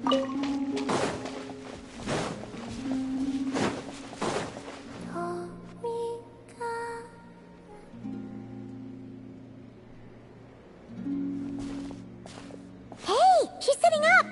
Hey, she's sitting up!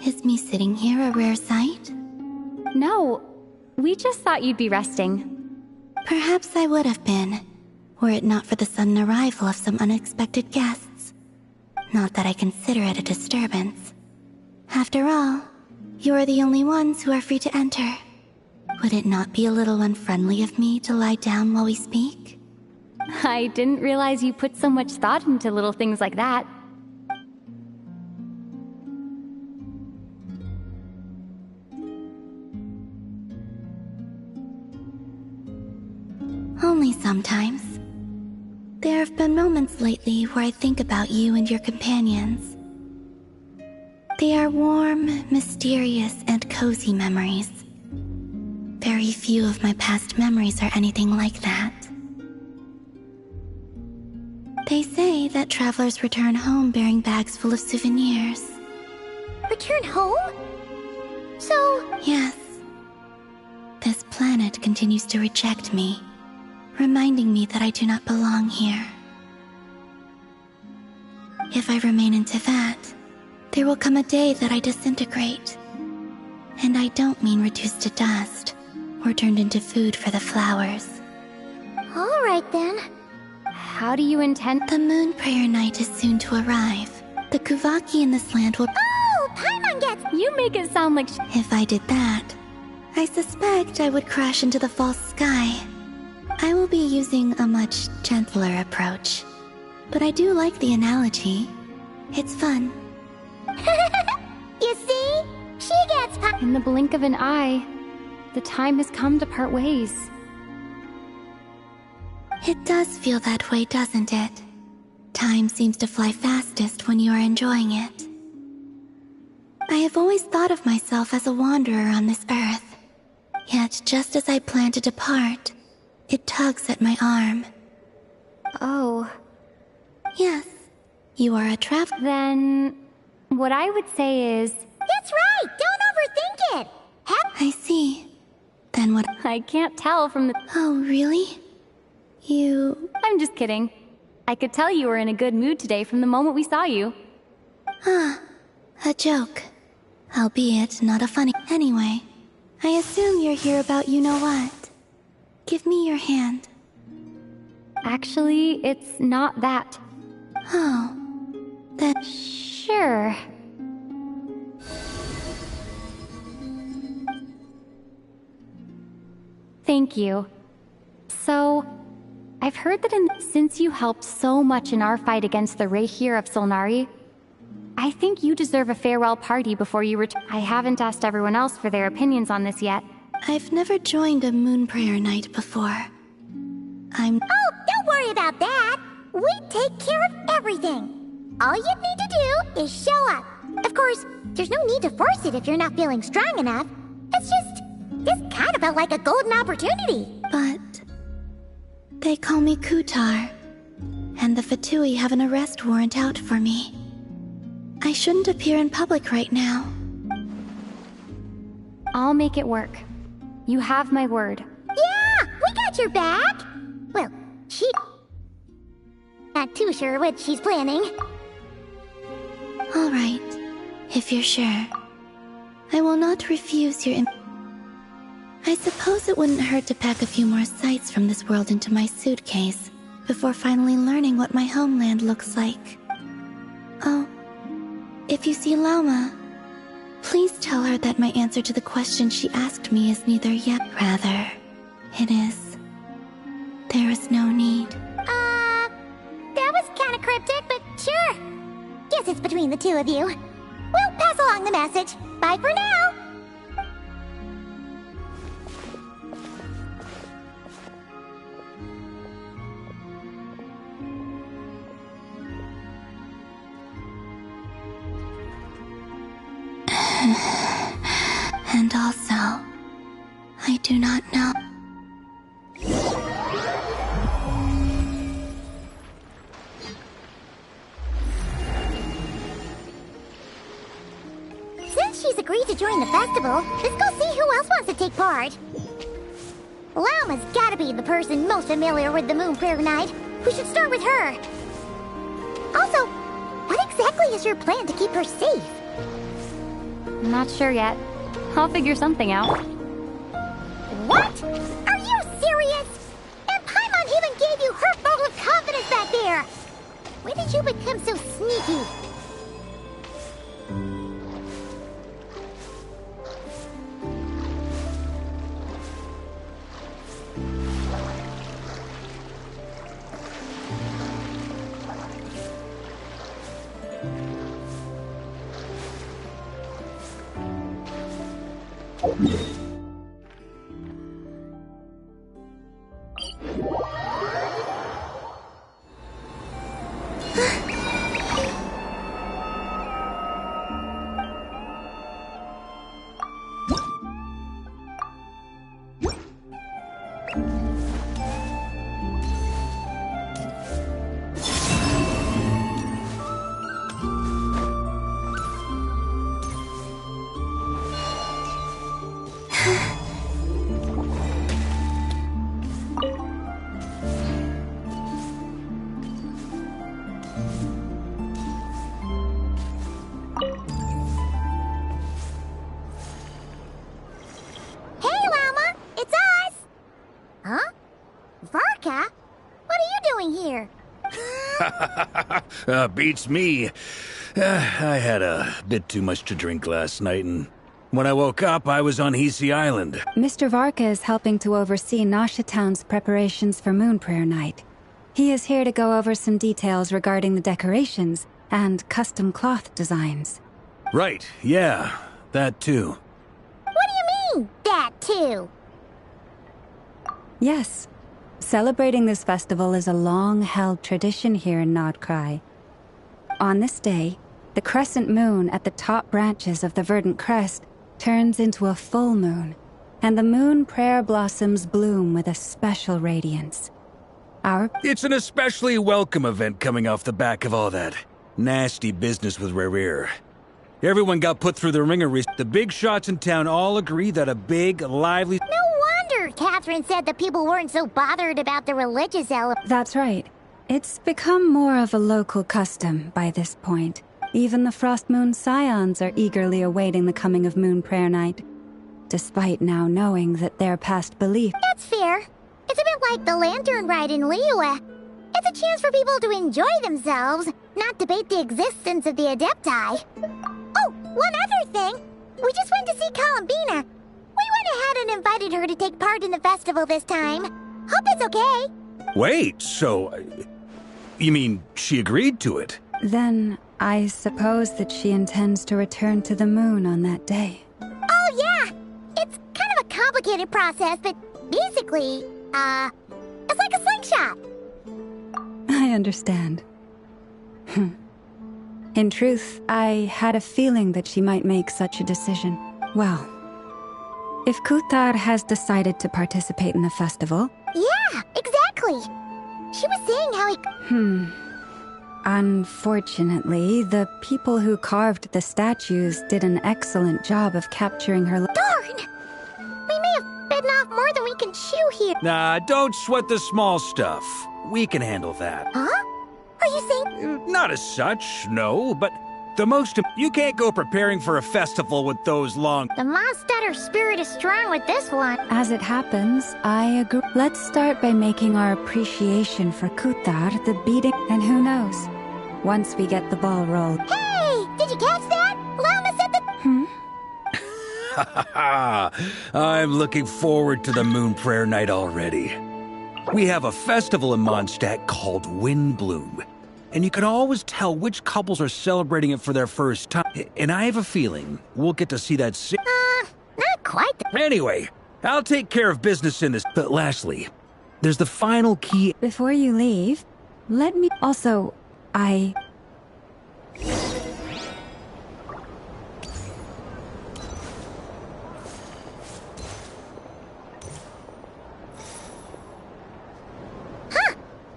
Is me sitting here a rare sight? No, we just thought you'd be resting. Perhaps I would have been, were it not for the sudden arrival of some unexpected guests. Not that I consider it a disturbance. After all, you are the only ones who are free to enter. Would it not be a little unfriendly of me to lie down while we speak? I didn't realize you put so much thought into little things like that. Only sometimes. There have been moments lately where I think about you and your companions. They are warm, mysterious, and cozy memories. Very few of my past memories are anything like that. They say that travelers return home bearing bags full of souvenirs. Return home? So... Yes. This planet continues to reject me, reminding me that I do not belong here. If I remain in Teyvat, there will come a day that I disintegrate. And I don't mean reduced to dust, or turned into food for the flowers. Alright then. How do you intend— The Moon Prayer Night is soon to arrive. The Kuvaki in this land will— Oh! Paimon gets— You make it sound like— If I did that, I suspect I would crash into the false sky. I will be using a much gentler approach. But I do like the analogy. It's fun. You see? She gets In the blink of an eye, the time has come to part ways. It does feel that way, doesn't it? Time seems to fly fastest when you are enjoying it. I have always thought of myself as a wanderer on this earth. Yet just as I plan to depart, it tugs at my arm. Oh. Yes, you are a traveler. Then, what I would say is— That's right! Don't overthink it! I see. Then what— I can't tell from the— Oh, really? I'm just kidding. I could tell you were in a good mood today from the moment we saw you. A joke. Albeit not a funny— Anyway, I assume you're here about you-know-what. Give me your hand. Actually, it's not that. Oh, then— Sure. Thank you. So, I've heard that since you helped so much in our fight against the Rayhir of Solnari, I think you deserve a farewell party before you return. I haven't asked everyone else for their opinions on this yet. I've never joined a Moon Prayer Night before. Oh, don't worry about that! We take care of everything! All you'd need to do is show up. Of course, there's no need to force it if you're not feeling strong enough. It's just... This kind of felt like a golden opportunity. But... They call me Kutar, and the Fatui have an arrest warrant out for me. I shouldn't appear in public right now. I'll make it work. You have my word. Yeah! We got your back! Well, she... Not too sure what she's planning. All right, if you're sure. I will not refuse your... I suppose it wouldn't hurt to pack a few more sights from this world into my suitcase before finally learning what my homeland looks like. Oh, if you see Lauma, please tell her that my answer to the question she asked me is neither yet. Rather, it is. There is no need. That was kinda cryptic, but sure. Guess it's between the two of you. We'll pass along the message. Bye for now! And also, I do not know. Since she's agreed to join the festival, let's go see who else wants to take part. Lauma's gotta be the person most familiar with the Moon Prayer Night. We should start with her. Also, what exactly is your plan to keep her safe? Not sure yet. I'll figure something out. What? Are you serious? And Paimon even gave you her vote of confidence back there! When did you become so sneaky? Beats me. I had a bit too much to drink last night, and when I woke up, I was on Hisi Island. Mr. Varka is helping to oversee Nasha Town's preparations for Moon Prayer Night. He is here to go over some details regarding the decorations and custom cloth designs. Right, yeah, that too. What do you mean, that too? Yes. Celebrating this festival is a long-held tradition here in Nodcry. On this day, the crescent moon at the top branches of the verdant crest turns into a full moon, and the moon prayer blossoms bloom with a special radiance. It's an especially welcome event coming off the back of all that nasty business with Rare. Everyone got put through the ringer. The big shots in town all agree that a big, lively... No wonder Catherine said that people weren't so bothered about the religious element. That's right. It's become more of a local custom by this point. Even the Frost Moon Scions are eagerly awaiting the coming of Moon Prayer Night, despite now knowing that their past belief... That's fair. It's a bit like the Lantern Ride in Liyue. It's a chance for people to enjoy themselves, not debate the existence of the Adepti. Oh, one other thing. We just went to see Columbina. We went ahead and invited her to take part in the festival this time. Hope it's okay. Wait, so... you mean she agreed to it? Then I suppose that she intends to return to the moon on that day. Oh, yeah. It's kind of a complicated process, but basically, it's like a slingshot. I understand. In truth, I had a feeling that she might make such a decision. Well, if Kuthar has decided to participate in the festival... Yeah, exactly. She was saying how he... Unfortunately, the people who carved the statues did an excellent job of capturing her... Darn! We may have bitten off more than we can chew here. Nah, don't sweat the small stuff. We can handle that. Huh? Are you saying... Not as such, no, but the most... You can't go preparing for a festival with those long... The Mondstatter spirit is strong with this one. As it happens, I agree. Let's start by making our appreciation for Kuthar the beating... And who knows? Once we get the ball rolled... Hey! Did you catch that? Lama said that... I'm looking forward to the Moon Prayer Night already. We have a festival in Mondstadt called Windbloom, and you can always tell which couples are celebrating it for their first time. And I have a feeling we'll get to see that not quite. Anyway, I'll take care of business in this. But lastly, there's the final key. Before you leave, let me... Also,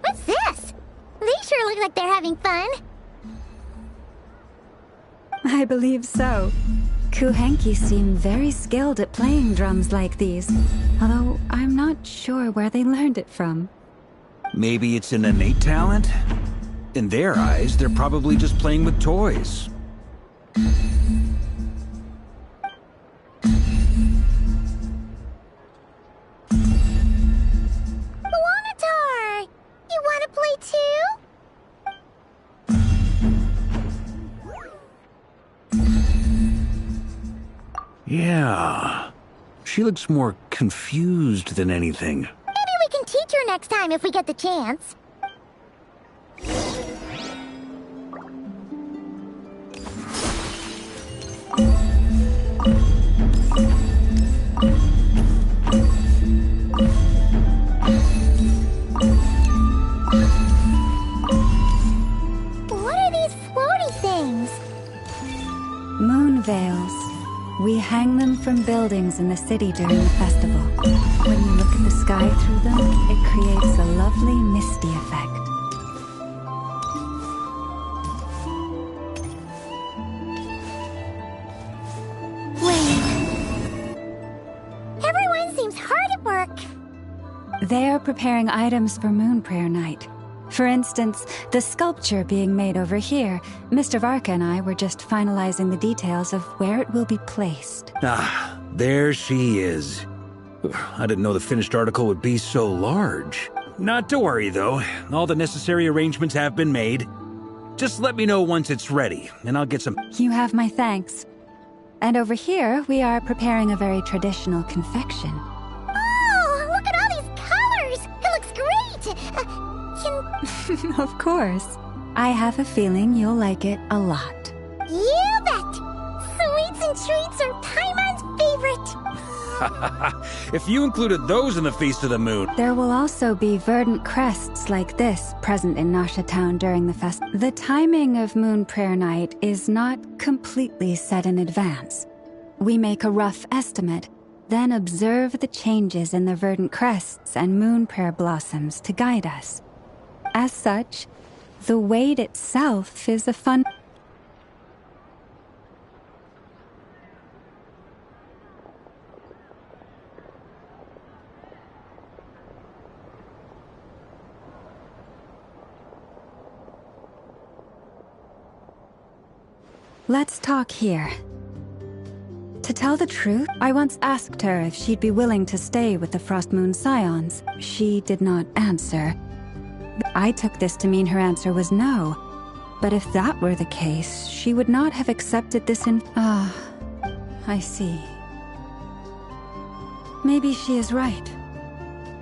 What's this? They sure look like they're having fun. I believe so. Kuhenki seem very skilled at playing drums like these, although I'm not sure where they learned it from. Maybe it's an innate talent? In their eyes, they're probably just playing with toys. Yeah. She looks more confused than anything. Maybe we can teach her next time if we get the chance. What are these floaty things? Moon veils. We hang them from buildings in the city during the festival. When you look at the sky through them, it creates a lovely misty effect. Everyone seems hard at work. They are preparing items for Moon Prayer Night. For instance, the sculpture being made over here. Mr. Varka and I were just finalizing the details of where it will be placed. Ah, there she is. I didn't know the finished article would be so large. Not to worry, though. All the necessary arrangements have been made. Just let me know once it's ready, and I'll get some... You have my thanks. And over here, we are preparing a very traditional confection. Oh, look at all these colors! It looks great! Of course. I have a feeling you'll like it a lot. You bet! Sweets and treats are Paimon's favorite! If you included those in the Feast of the Moon... There will also be verdant crests like this present in Nasha Town during the fest. The timing of Moon Prayer Night is not completely set in advance. We make a rough estimate, then observe the changes in the verdant crests and moon prayer blossoms to guide us. As such, the wait itself is a fun... Let's talk here. To tell the truth, I once asked her if she'd be willing to stay with the Frost Moon Scions. She did not answer. I took this to mean her answer was no. But if that were the case, she would not have accepted this in... Ah, I see. Maybe she is right.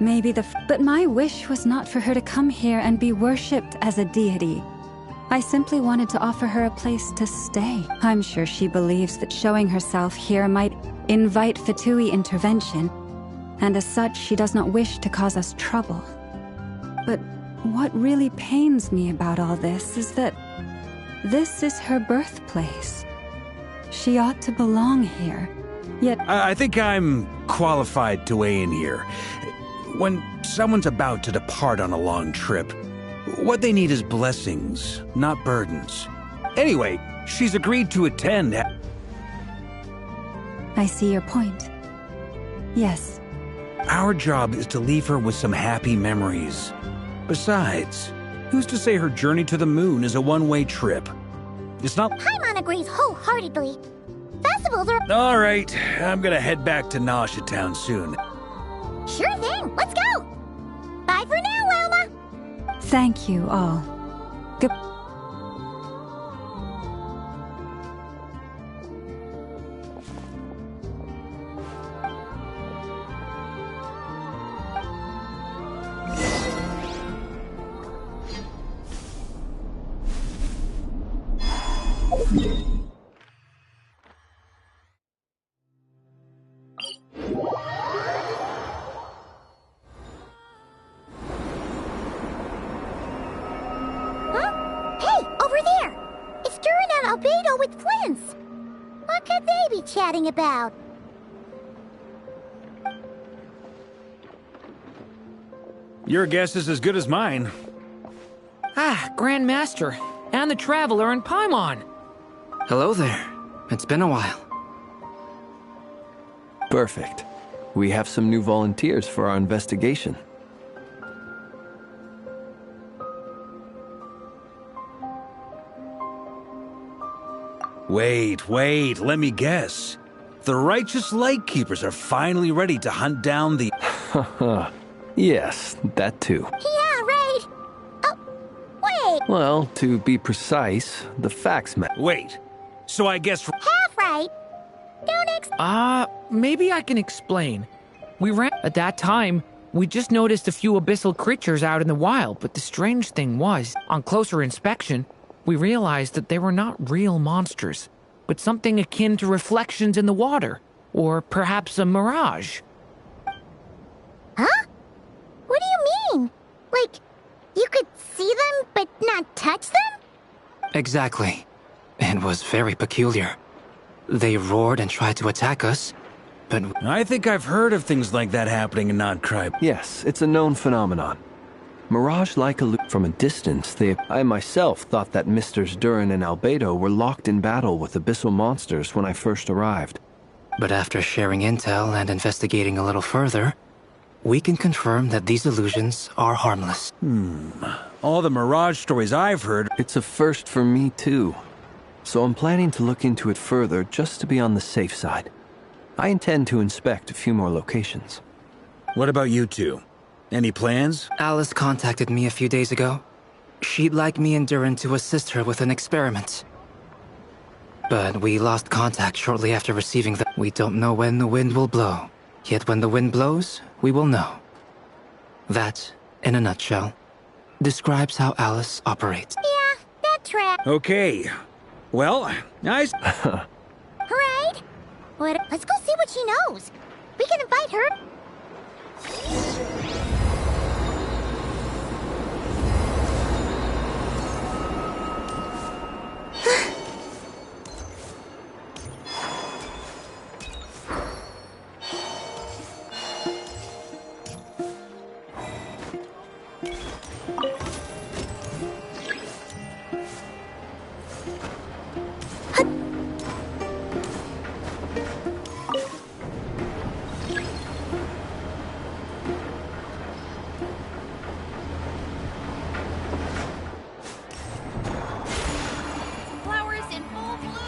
Maybe But my wish was not for her to come here and be worshipped as a deity. I simply wanted to offer her a place to stay. I'm sure she believes that showing herself here might invite Fatui intervention, and as such, she does not wish to cause us trouble. But what really pains me about all this is that this is her birthplace. She ought to belong here, yet... I think I'm qualified to weigh in here. When someone's about to depart on a long trip, what they need is blessings, not burdens. Anyway, she's agreed to attend. I see your point. Yes. Our job is to leave her with some happy memories. Besides, who's to say her journey to the moon is a one-way trip? It's not... Paimon agrees wholeheartedly. Festivals are... All right, I'm gonna head back to Nasha Town soon. Sure thing, let's go! Bye for now, Wilma! Thank you all. Good... Albedo with Flints. What could they be chatting about? Your guess is as good as mine. Ah, Grand Master, and the Traveler and Paimon. Hello there. It's been a while. Perfect. We have some new volunteers for our investigation. Wait, let me guess. The righteous Lightkeepers are finally ready to hunt down the... Yes, that too. Yeah, right. Oh, wait. Well, to be precise, the facts matter. Wait, so I guess... Half right. Don't Maybe I can explain. We ran at that time. We just noticed a few abyssal creatures out in the wild, but the strange thing was, on closer inspection, we realized that they were not real monsters, but something akin to reflections in the water, or perhaps a mirage. Huh? What do you mean? Like, you could see them but not touch them? Exactly. It was very peculiar. They roared and tried to attack us, but I think I've heard of things like that happening in Notcry. Yes, it's a known phenomenon. Mirage-like from a distance, I myself thought that Misters Durin and Albedo were locked in battle with abyssal monsters when I first arrived. But after sharing intel and investigating a little further, we can confirm that these illusions are harmless. All the Mirage stories I've heard. It's a first for me, too. So I'm planning to look into it further just to be on the safe side. I intend to inspect a few more locations. What about you two? Any plans? Alice contacted me a few days ago. She'd like me and Durin to assist her with an experiment. But we lost contact shortly after receiving the... We don't know when the wind will blow. Yet when the wind blows, we will know. That, in a nutshell, describes how Alice operates. Yeah, that tracks. Okay. Well, nice. Right? Let's go see what she knows. We can invite her. Flowers in full bloom.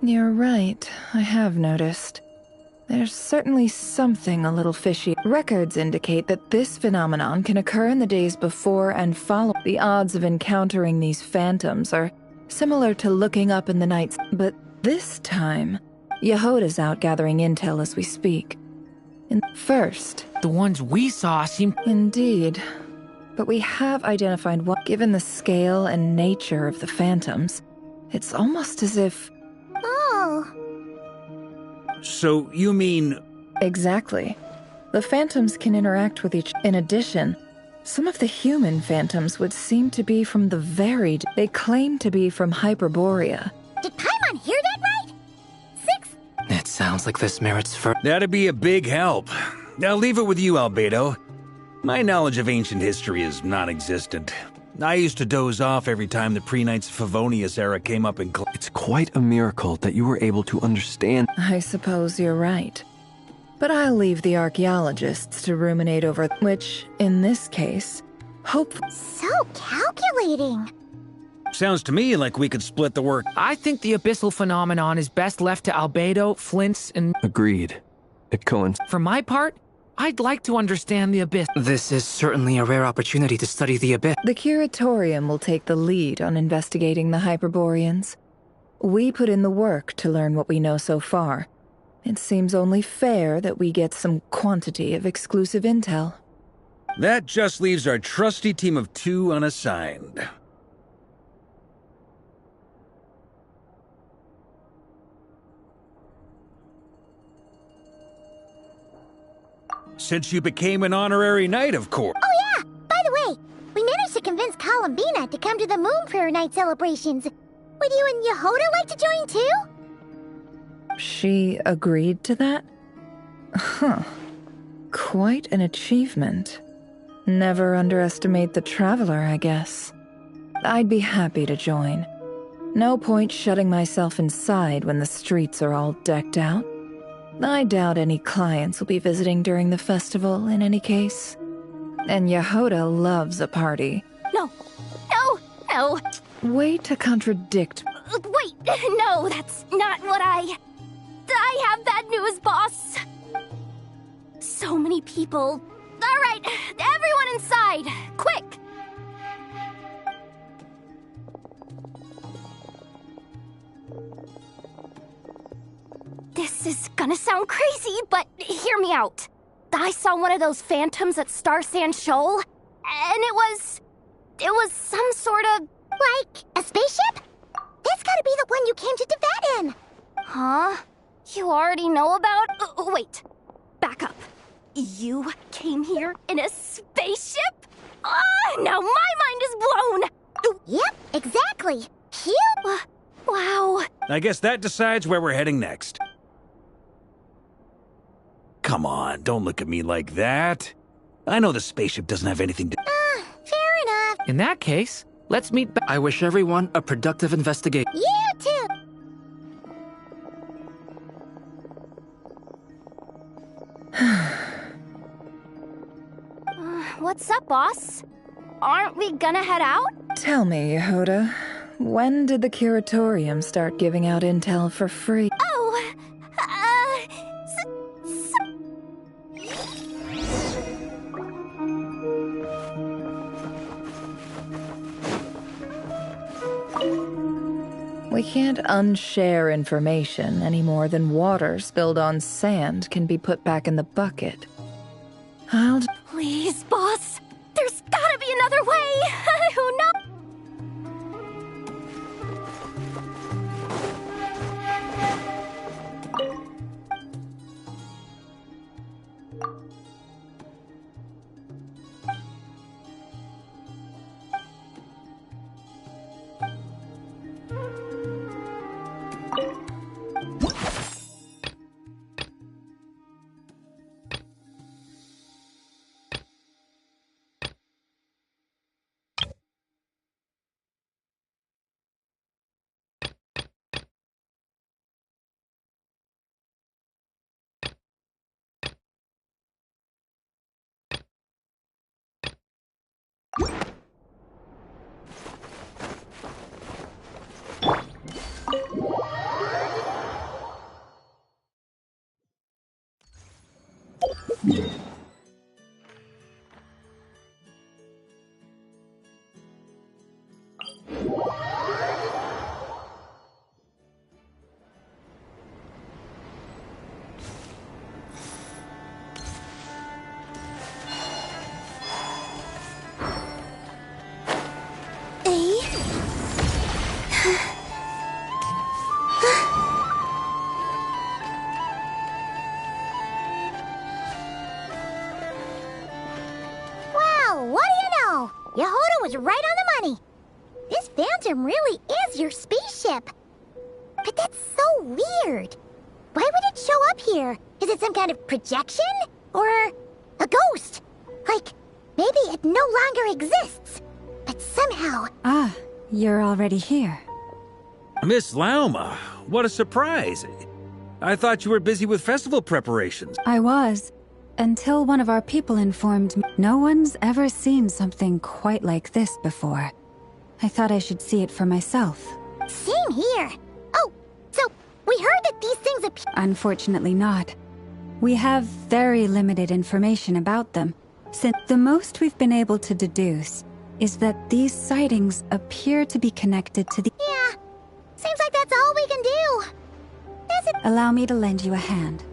You're right, I have noticed. There's certainly something a little fishy. Records indicate that this phenomenon can occur in the days before and follow. The odds of encountering these phantoms are similar to looking up in the night, but this time, Yehoda's out gathering intel as we speak. First, The ones we saw seemed... indeed. But we have identified what, given the scale and nature of the phantoms, it's almost as if... Oh. So, you mean... Exactly. The phantoms can interact with each. In addition, some of the human phantoms would seem to be from the varied. They claim to be from Hyperborea. Did Paimon hear that right? 6. It sounds like this merits for... That'd be a big help. I'll leave it with you, Albedo. My knowledge of ancient history is non-existent. I used to doze off every time the pre-Knights of Favonius era came up in... It's quite a miracle that you were able to understand. I suppose you're right. But I'll leave the archaeologists to ruminate over, which, in this case, hopefully... So calculating. Sounds to me like we could split the work. I think the abyssal phenomenon is best left to Albedo, Flint's, and... Agreed. It coincides. For my part, I'd like to understand the abyss. This is certainly a rare opportunity to study the abyss. The Curatorium will take the lead on investigating the Hyperboreans. We put in the work to learn what we know so far. It seems only fair that we get some quantity of exclusive intel. That just leaves our trusty team of 2 unassigned. Since you became an honorary knight, of course. Oh yeah! By the way, we managed to convince Columbina to come to the Moon Prayer Night celebrations. Would you and Yehoda like to join too? She agreed to that? Huh. Quite an achievement. Never underestimate the traveler, I guess. I'd be happy to join. No point shutting myself inside when the streets are all decked out. I doubt any clients will be visiting during the festival in any case. And Yehoda loves a party. No, no, no. Way to contradict. Wait, no, that's not what I have bad news, boss. So many people. All right, everyone inside, quick. This is gonna sound crazy, but hear me out. I saw one of those phantoms at Star Sand Shoal, and it was some sort of... Like a spaceship? That's gotta be the one you came to Tibet in. Huh? You already know about... wait, back up. You came here in a spaceship? Now my mind is blown! Yep, exactly. Phew! Wow. I guess that decides where we're heading next. Come on, don't look at me like that. I know the spaceship doesn't have anything to... Fair enough. In that case, let's meet back. I wish everyone a productive investigation. You too. What's up, boss? Aren't we gonna head out? Tell me, Yehoda, when did the Curatorium start giving out intel for free? Oh, We can't unshare information any more than water spilled on sand can be put back in the bucket. Please, boss. There's gotta be another way. Who knows? Yehoda was right on the money. This Phantom really is your spaceship. But that's so weird. Why would it show up here? Is it some kind of projection? Or a ghost? Like, maybe it no longer exists. But somehow... Ah, you're already here. Miss Lauma, what a surprise. I thought you were busy with festival preparations. I was, until one of our people informed me. No one's ever seen something quite like this before. I thought I should see it for myself. Same here. Oh, so we heard that these things appear... Unfortunately not. We have very limited information about them, since the most we've been able to deduce is that these sightings appear to be connected to the... Yeah, seems like that's all we can do. Allow me to lend you a hand.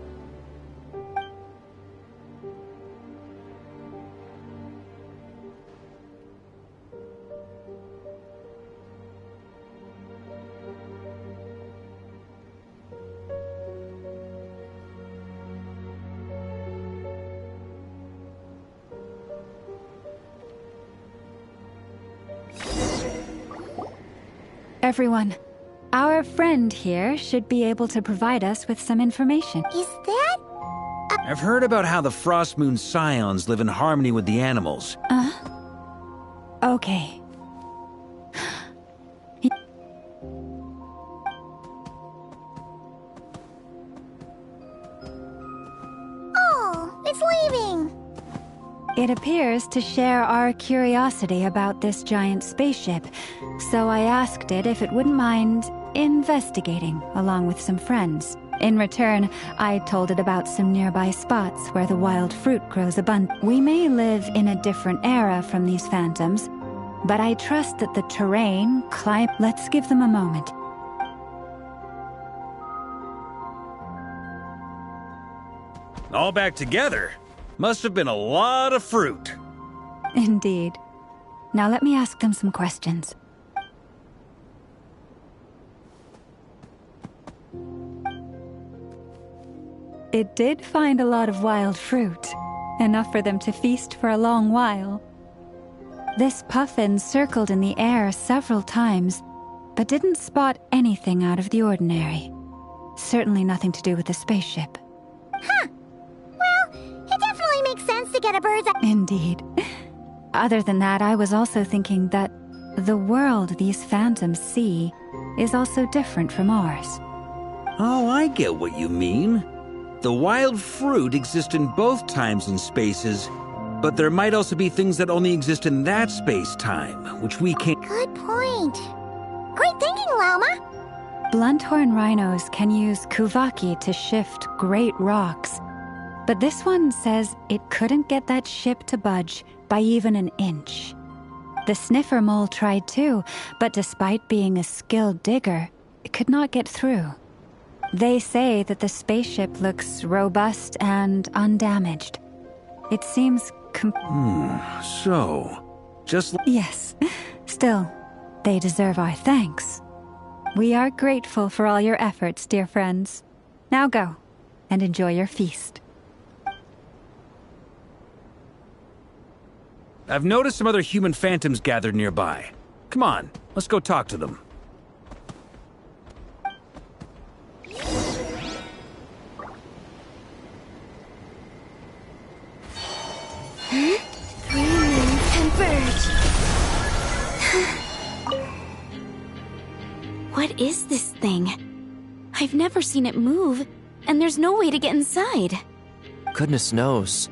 Everyone, our friend here should be able to provide us with some information. Is that... I've heard about how the Frost Moon Scions live in harmony with the animals. Okay. It appears to share our curiosity about this giant spaceship, so I asked it if it wouldn't mind investigating along with some friends. In return, I told it about some nearby spots where the wild fruit grows abundant. We may live in a different era from these phantoms, but I trust that the terrain, climate... Let's give them a moment. All back together? Must have been a lot of fruit. Indeed. Now let me ask them some questions. It did find a lot of wild fruit, enough for them to feast for a long while. This puffin circled in the air several times, but didn't spot anything out of the ordinary. Certainly nothing to do with the spaceship. Huh. Well, it definitely makes sense to get a bird's eye. Indeed. Other than that, I was also thinking that the world these phantoms see is also different from ours. Oh, I get what you mean. The wild fruit exists in both times and spaces, but there might also be things that only exist in that space-time, which we can't... Good point. Great thinking, Lauma. Blunthorn rhinos can use kuvaki to shift great rocks, but this one says it couldn't get that ship to budge by even an inch. The sniffer mole tried too, but despite being a skilled digger, it could not get through. They say that the spaceship looks robust and undamaged. It seems Yes. Still, they deserve our thanks. We are grateful for all your efforts, dear friends. Now go, and enjoy your feast. I've noticed some other human phantoms gathered nearby. Come on, let's go talk to them. Green moon converge. What is this thing? I've never seen it move, and there's no way to get inside. Goodness knows.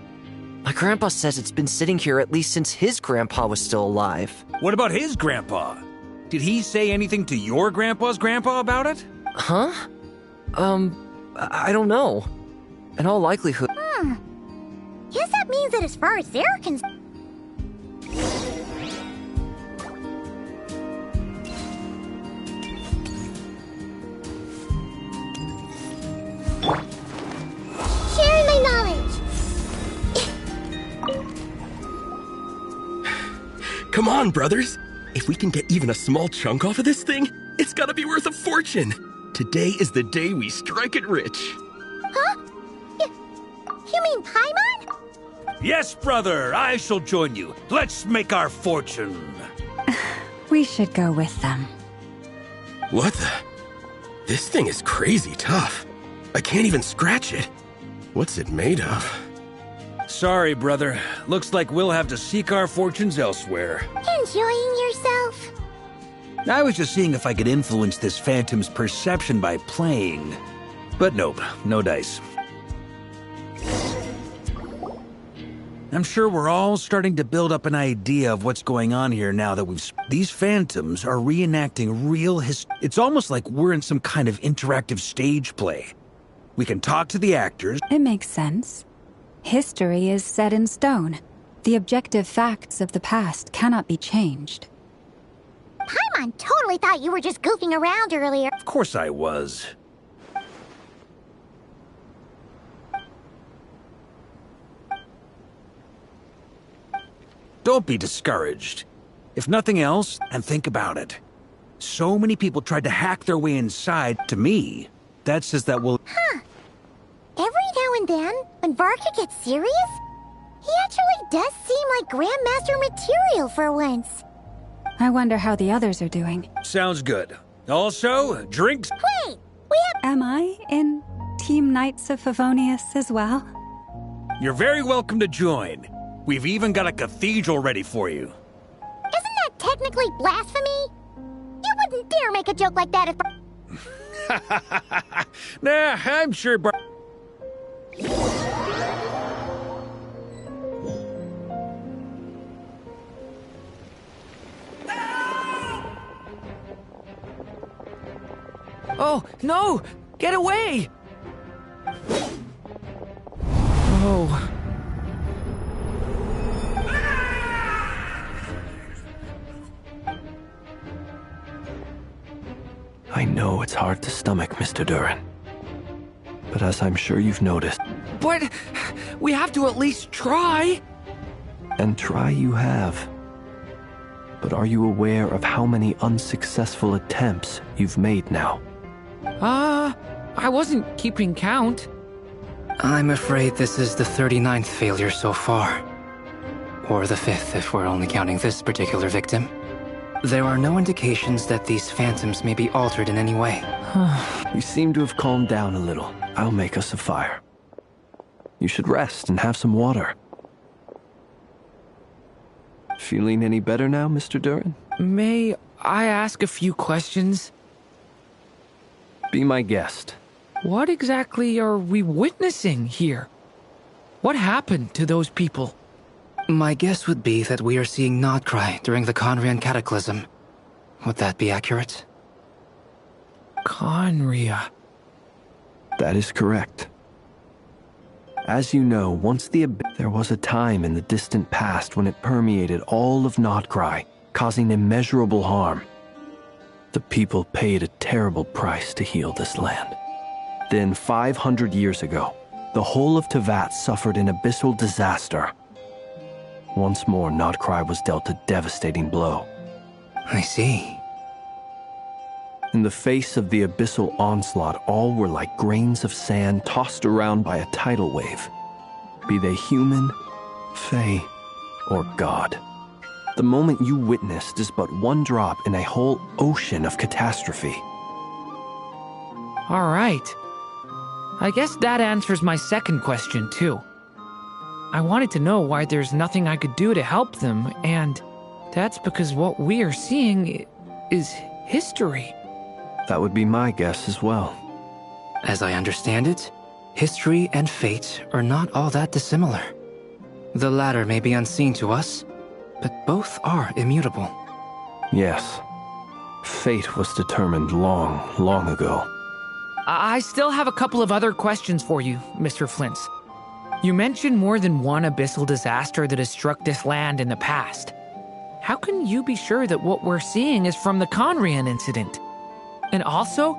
My grandpa says it's been sitting here at least since his grandpa was still alive. What about his grandpa? Did he say anything to your grandpa's grandpa about it? Huh? I don't know. In all likelihood... Guess that means that as far as they're concerned... Sharing my knowledge! Come on, brothers! If we can get even a small chunk off of this thing, it's gotta be worth a fortune! Today is the day we strike it rich. Huh? You mean Paimon? Yes, brother, I shall join you. Let's make our fortune. We should go with them. What the? This thing is crazy tough. I can't even scratch it. What's it made of? Sorry, brother. Looks like we'll have to seek our fortunes elsewhere. Enjoying yourself? I was just seeing if I could influence this phantom's perception by playing. But nope, no dice. I'm sure we're all starting to build up an idea of what's going on here now that these phantoms are reenacting real It's almost like we're in some kind of interactive stage play. We can talk to the actors. It makes sense. History is set in stone. The objective facts of the past cannot be changed. Paimon totally thought you were just goofing around earlier. Of course I was. Don't be discouraged. If nothing else, and think about it. So many people tried to hack their way inside. To me, that says that we'll... Huh. Every now and then, when Varka gets serious, he actually does seem like Grandmaster material for once. I wonder how the others are doing. Sounds good. Also, drinks... Wait! We have... Am I in Team Knights of Favonius as well? You're very welcome to join. We've even got a cathedral ready for you. Isn't that technically blasphemy? You wouldn't dare make a joke like that if... Nah, I'm sure Oh, no! Get away! Oh. I know it's hard to stomach, Mr. Durin. But as I'm sure you've noticed... But we have to at least try! And try you have. But are you aware of how many unsuccessful attempts you've made now? I wasn't keeping count. I'm afraid this is the 39th failure so far. Or the 5th if we're only counting this particular victim. There are no indications that these phantoms may be altered in any way. You seem to have calmed down a little. I'll make us a fire. You should rest and have some water. Feeling any better now, Mr. Durin? May I ask a few questions? Be my guest. What exactly are we witnessing here? What happened to those people? My guess would be that we are seeing Notcry during the Conrian Cataclysm. Would that be accurate? Conria. That is correct. As you know, once there was a time in the distant past when it permeated all of Notcry, causing immeasurable harm. The people paid a terrible price to heal this land. Then 500 years ago, the whole of Teyvat suffered an abyssal disaster. Once more, Notcry was dealt a devastating blow. I see. In the face of the abyssal onslaught, all were like grains of sand tossed around by a tidal wave. Be they human, fae, or god. The moment you witnessed is but one drop in a whole ocean of catastrophe. All right. I guess that answers my second question, too. I wanted to know why there's nothing I could do to help them, and that's because what we are seeing is history. That would be my guess as well. As I understand it, history and fate are not all that dissimilar. The latter may be unseen to us, but both are immutable. Yes. Fate was determined long, long ago. I still have a couple of other questions for you, Mr. Flintz. You mentioned more than one abyssal disaster that has struck this land in the past. How can you be sure that what we're seeing is from the Conrian incident? And also,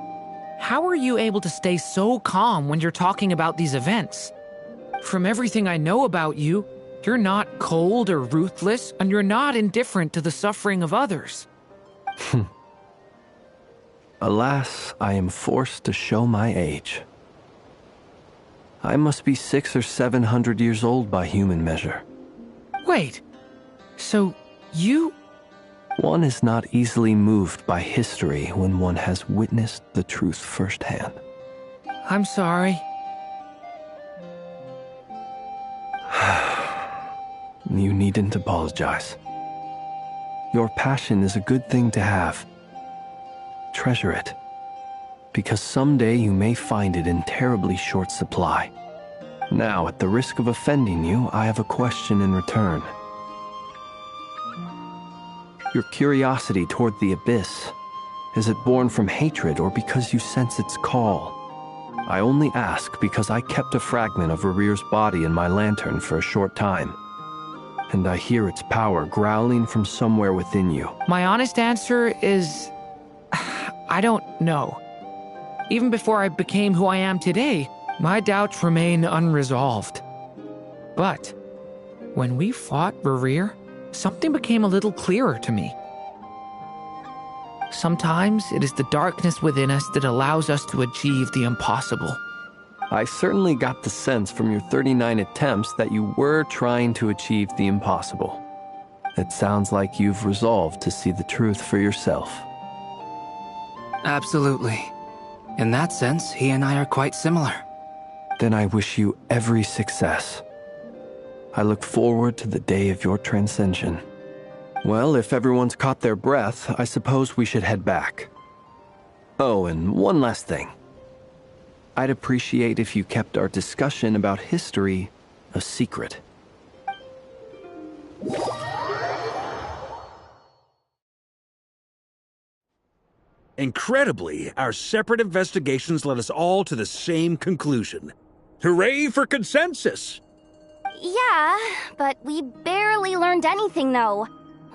how are you able to stay so calm when you're talking about these events? From everything I know about you, you're not cold or ruthless, and you're not indifferent to the suffering of others. Alas, I am forced to show my age. I must be 600 or 700 years old by human measure. Wait, so you... One is not easily moved by history when one has witnessed the truth firsthand. I'm sorry. You needn't apologize. Your passion is a good thing to have. Treasure it, because someday you may find it in terribly short supply. Now, at the risk of offending you, I have a question in return. Your curiosity toward the abyss, is it born from hatred or because you sense its call? I only ask because I kept a fragment of Rerir's body in my lantern for a short time, and I hear its power growling from somewhere within you. My honest answer is... I don't know. Even before I became who I am today, my doubts remain unresolved. But when we fought Rerir, something became a little clearer to me. Sometimes it is the darkness within us that allows us to achieve the impossible. I certainly got the sense from your 39 attempts that you were trying to achieve the impossible. It sounds like you've resolved to see the truth for yourself. Absolutely. In that sense, he and I are quite similar. Then I wish you every success. I look forward to the day of your transcension. Well, if everyone's caught their breath, I suppose we should head back. Oh, and one last thing. I'd appreciate if you kept our discussion about history a secret. Incredibly, our separate investigations led us all to the same conclusion. Hooray for consensus! Yeah, but we barely learned anything, though.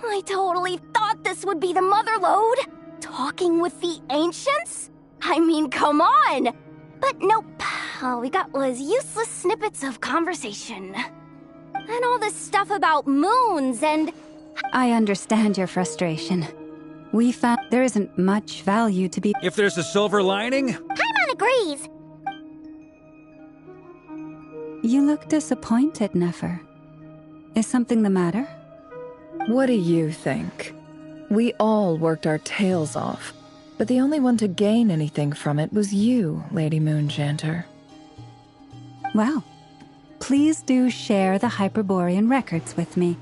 I totally thought this would be the mother lode. Talking with the ancients? I mean, come on! But nope. All we got was useless snippets of conversation. And all this stuff about moons and... I understand your frustration. We found there isn't much value to be... If there's a silver lining... Paimon agrees! You look disappointed, Nefer. Is something the matter? What do you think? We all worked our tails off, but the only one to gain anything from it was you, Lady Moonjanter. Well, please do share the Hyperborean records with me.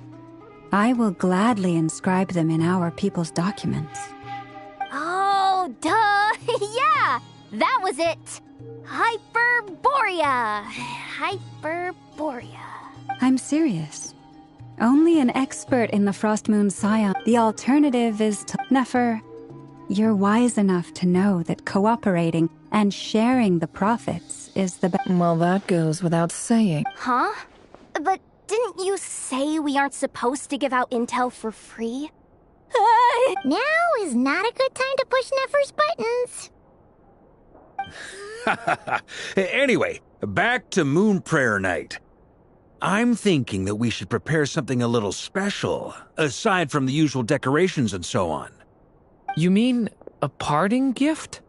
I will gladly inscribe them in our people's documents. Oh, duh! Yeah! That was it! Hyperborea! Hyperborea. I'm serious. Only an expert in the Frostmoon Scion. The alternative is to... Nefer, you're wise enough to know that cooperating and sharing the profits is the best. Well, that goes without saying. Huh? But didn't you say we aren't supposed to give out intel for free? Now is not a good time to push Nefer's buttons. Anyway, back to Moon Prayer Night. I'm thinking that we should prepare something a little special, aside from the usual decorations and so on. You mean a parting gift?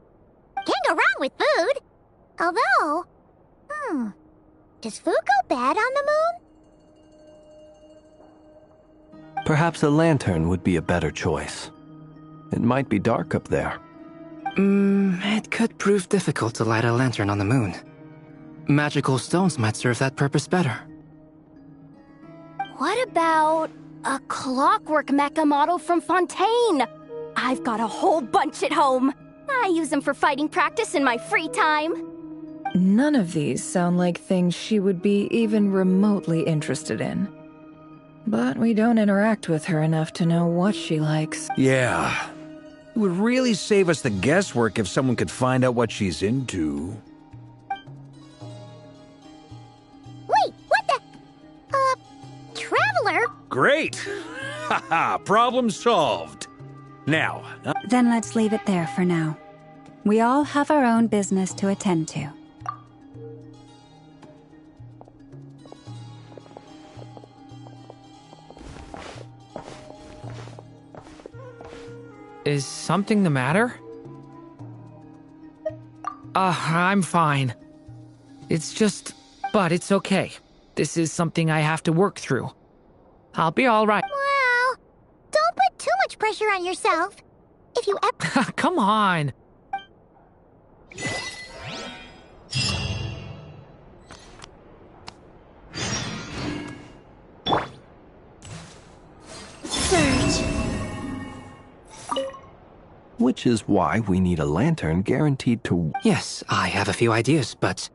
Can't go wrong with food. Although, does food go bad on the moon? Perhaps a lantern would be a better choice. It might be dark up there. It could prove difficult to light a lantern on the moon. Magical stones might serve that purpose better. What about a clockwork mecha model from Fontaine? I've got a whole bunch at home. I use them for fighting practice in my free time. None of these sound like things she would be even remotely interested in. But we don't interact with her enough to know what she likes. Yeah. It would really save us the guesswork if someone could find out what she's into. Wait, what the? Traveler? Great! Haha, problem solved. Now... Then let's leave it there for now. We all have our own business to attend to. Is something the matter? I'm fine. It's just... But it's okay. This is something I have to work through. I'll be all right. Well, don't put too much pressure on yourself. If you ever... Come on. Surge. Which is why we need a lantern guaranteed to... Yes, I have a few ideas, but...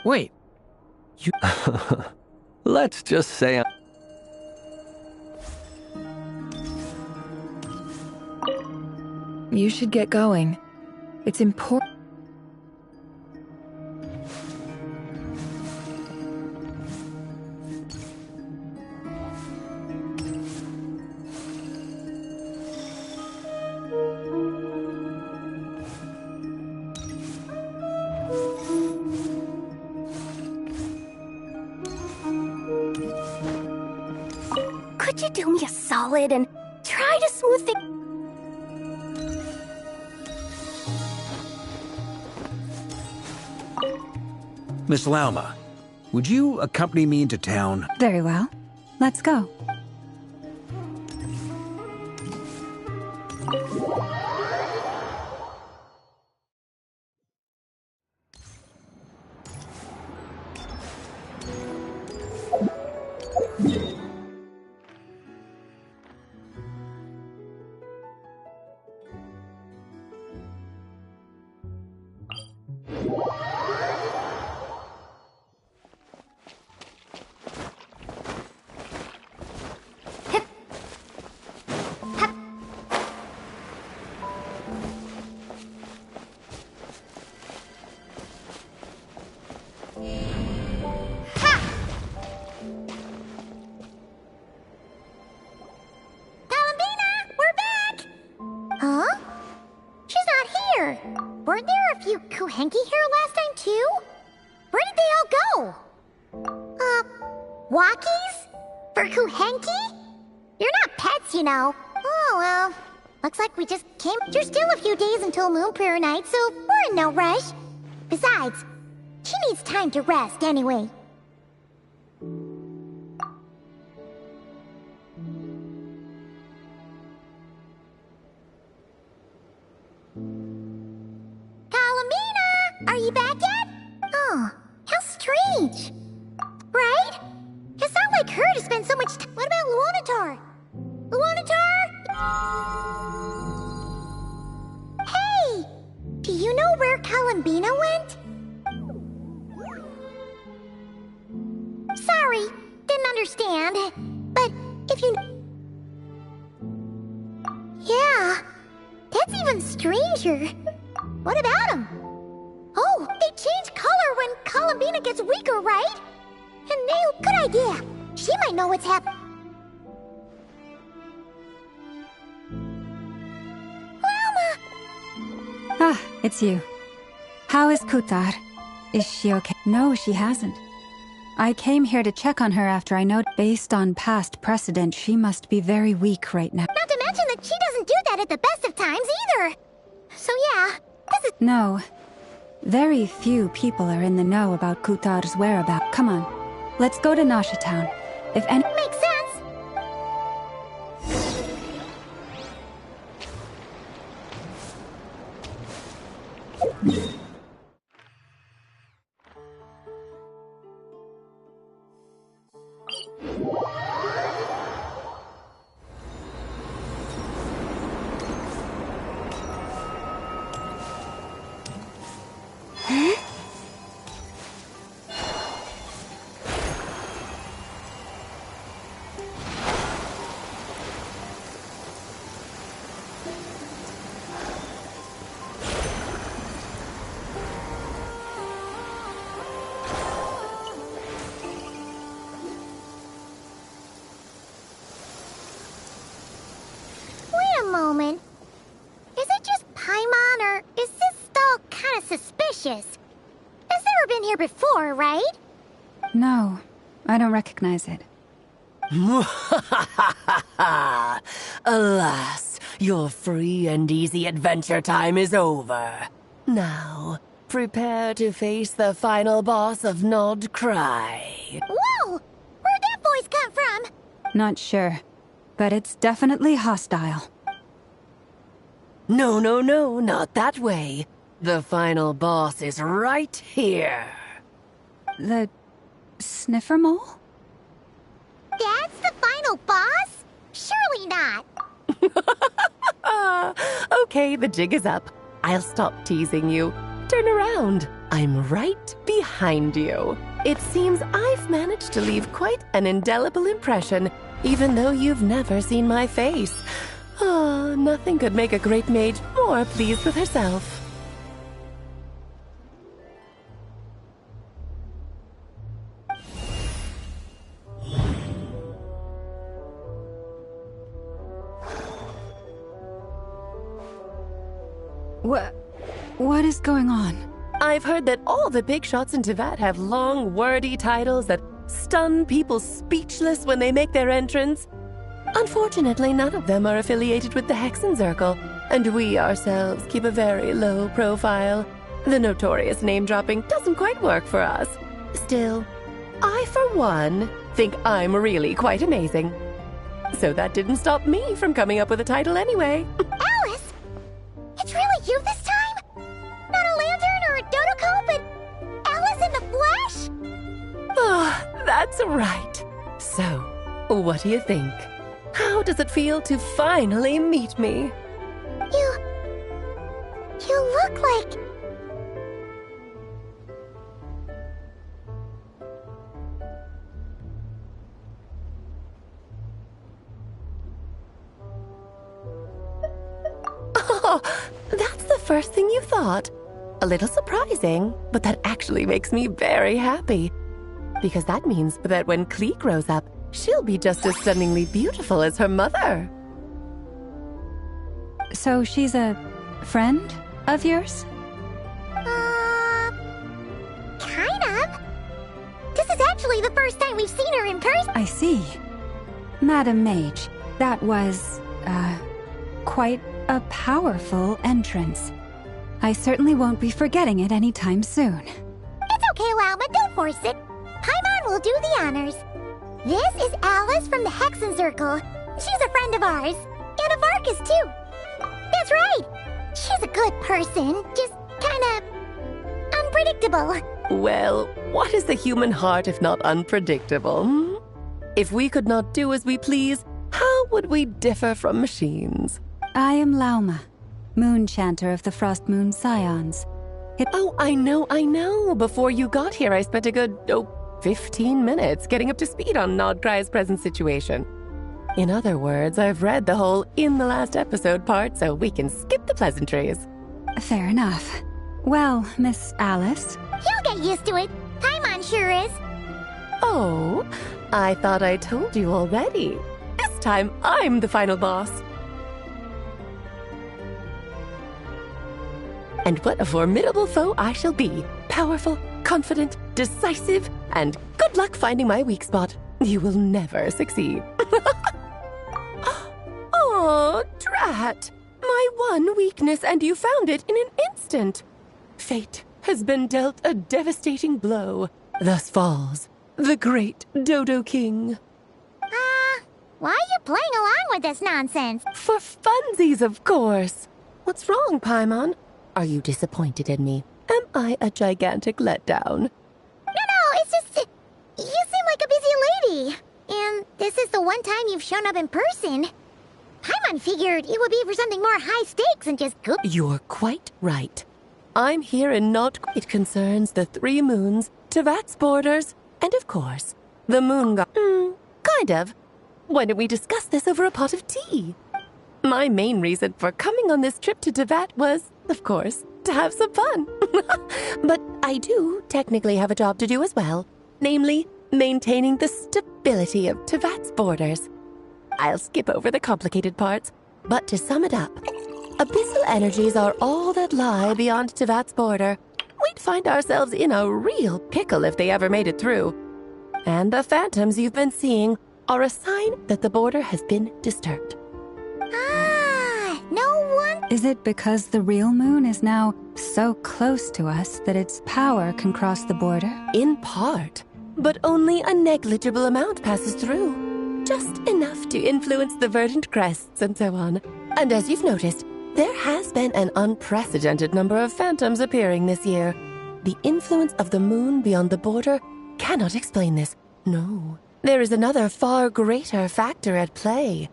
Wait. You... Let's just say... You should get going. It's important. Could you do me a solid and try to smooth things? Miss Lauma, would you accompany me into town? Very well. Let's go. Weren't there a few Kuhenki here last time, too? Where did they all go? Walkies? For Kuhenki? You're not pets, you know. Oh, well. Looks like we just came. There's still a few days until Moon Prayer Night, so we're in no rush. Besides, she needs time to rest anyway. Kalamina! Are you back yet? Oh, how strange. Right? It sounds like her to spend so much time. What about Luonatar? Luonatar? Hey! Do you know where Kalambina went? Sorry, didn't understand. But if you... Yeah, that's even stranger. What about him? Oh, they change color when Kalambina gets weaker, right? And they... Good idea. She might know what's happening. Ah, it's you. How is Kutar? Is she okay? No, she hasn't. I came here to check on her after I know, based on past precedent, she must be very weak right now. Not to mention that she doesn't do that at the best of times either. So yeah, this is... No. Very few people are in the know about Kutar's whereabouts. Come on, let's go to Nasha Town. If any... Makes sense. Moment. Is it just Paimon, or is this stall kind of suspicious? It's never been here before, right? No, I don't recognize it. Alas, your free and easy adventure time is over. Now, prepare to face the final boss of Nod Cry. Whoa! Where'd that voice come from? Not sure, but it's definitely hostile. No, no, no, not that way. The final boss is right here. The... Sniffer Mole? That's the final boss? Surely not. Okay, the jig is up. I'll stop teasing you. Turn around. I'm right behind you. It seems I've managed to leave quite an indelible impression, even though you've never seen my face. Ah, nothing could make a great mage more pleased with herself. What is going on? I've heard that all the big shots in Teyvat have long, wordy titles that stun people speechless when they make their entrance. Unfortunately, none of them are affiliated with the Hexenzirkel, and we ourselves keep a very low profile. The notorious name-dropping doesn't quite work for us. Still, I, for one, think I'm really quite amazing. So that didn't stop me from coming up with a title anyway. Alice? It's really you this time? Not a lantern or a Dodoco, but Alice in the flesh? Oh, that's right. So, what do you think? How does it feel to finally meet me? You look like... Oh, that's the first thing you thought. A little surprising, but that actually makes me very happy. Because that means that when Klee grows up, she'll be just as stunningly beautiful as her mother. So she's a friend of yours? actually the first time we've seen her in person. I see. Madam Mage, that was, quite a powerful entrance. I certainly won't be forgetting it anytime soon. It's okay, Lauma, don't force it. Paimon will do the honors. This is Alice from the Hexen Circle. She's a friend of ours. And of Arcus, too. That's right. She's a good person, just kinda unpredictable. Well, what is the human heart if not unpredictable? Hmm? If we could not do as we please, how would we differ from machines? I am Lauma, Moon Chanter of the Frost Moon Scions. Oh, I know. Before you got here, I spent a good, 15 minutes getting up to speed on Nodcry's present situation. In other words, I've read the whole in the last episode part, so we can skip the pleasantries. Fair enough. Well, Miss Alice. You'll get used to it. Paimon sure is. Oh, I thought I told you already. This time, I'm the final boss. And what a formidable foe I shall be. Powerful, confident, decisive, and good luck finding my weak spot. You will never succeed. Oh, drat! My one weakness, and you found it in an instant. Fate has been dealt a devastating blow. Thus falls the great Dodo King. Why are you playing along with this nonsense? For funsies, of course. What's wrong, Paimon? Are you disappointed in me? Am I a gigantic letdown? No, it's just... You seem like a busy lady. And this is the one time you've shown up in person. Paimon figured it would be for something more high stakes than just good. You're quite right. I'm here in not... It concerns the 3 moons, Tevat's borders, and of course, the moon god... kind of. Why don't we discuss this over a pot of tea? My main reason for coming on this trip to Tevat was, of course, to have some fun. But I do technically have a job to do as well. Namely, maintaining the stability of Tevat's borders. I'll skip over the complicated parts, but to sum it up, abyssal energies are all that lie beyond Tevat's border. We'd find ourselves in a real pickle if they ever made it through. And the phantoms you've been seeing are a sign that the border has been disturbed. No one... Is it because the real moon is now so close to us that its power can cross the border? In part, but only a negligible amount passes through. Just enough to influence the verdant crests and so on. And as you've noticed, there has been an unprecedented number of phantoms appearing this year. The influence of the moon beyond the border cannot explain this. No, there is another far greater factor at play.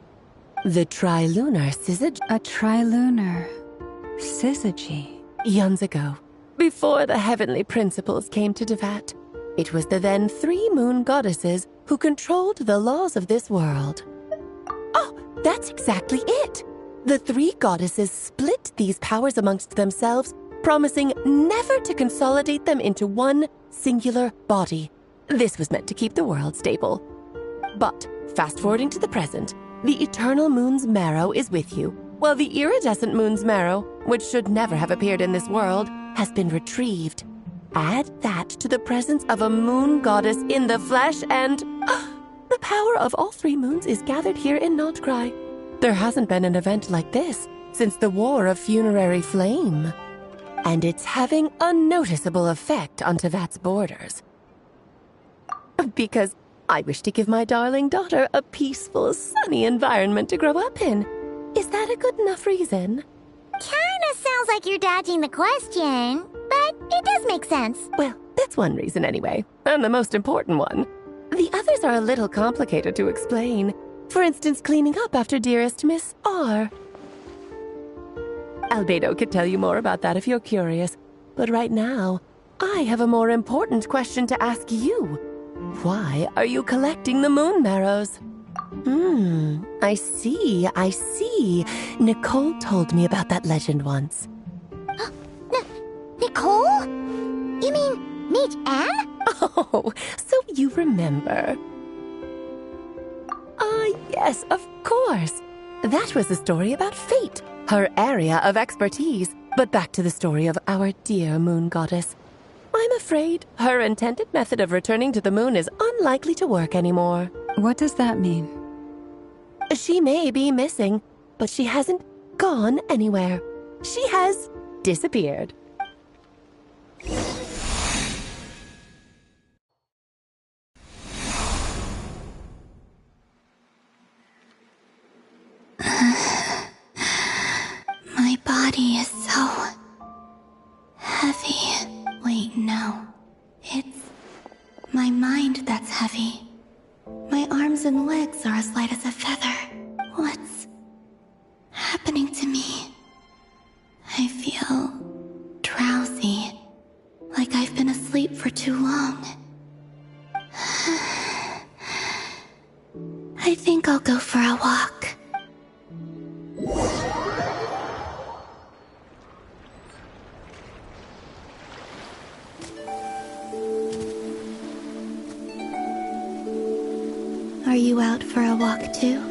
The trilunar syzygy. A trilunar syzygy. Eons ago, before the heavenly principles came to Tevat, it was the then 3 moon goddesses who controlled the laws of this world. Oh, that's exactly it! The 3 goddesses split these powers amongst themselves, promising never to consolidate them into one singular body. This was meant to keep the world stable. But, fast-forwarding to the present, the eternal moon's marrow is with you, while the iridescent moon's marrow, which should never have appeared in this world, has been retrieved. Add that to the presence of a moon goddess in the flesh and... the power of all 3 moons is gathered here in Nodcry. There hasn't been an event like this since the War of Funerary Flame. And it's having a noticeable effect on Tevat's borders. Because I wish to give my darling daughter a peaceful, sunny environment to grow up in. Is that a good enough reason? Kinda sounds like you're dodging the question, but it does make sense. Well, that's one reason anyway, and the most important one. The others are a little complicated to explain. For instance, cleaning up after dearest Miss R. Albedo could tell you more about that if you're curious, but right now, I have a more important question to ask you. Why are you collecting the moon marrows? I see. Nicole told me about that legend once. Nicole? You mean Mage Anne? Oh, so you remember. Yes, of course. That was a story about fate, her area of expertise. But back to the story of our dear moon goddess. I'm afraid her intended method of returning to the moon is unlikely to work anymore. What does that mean? She may be missing, but she hasn't gone anywhere. She has disappeared. My body is so heavy. Wait, no. It's my mind that's heavy. My arms and legs are as light as a feather. What's happening to me? I feel drowsy, like I've been asleep for too long. I think I'll go for a walk. Are you out for a walk too?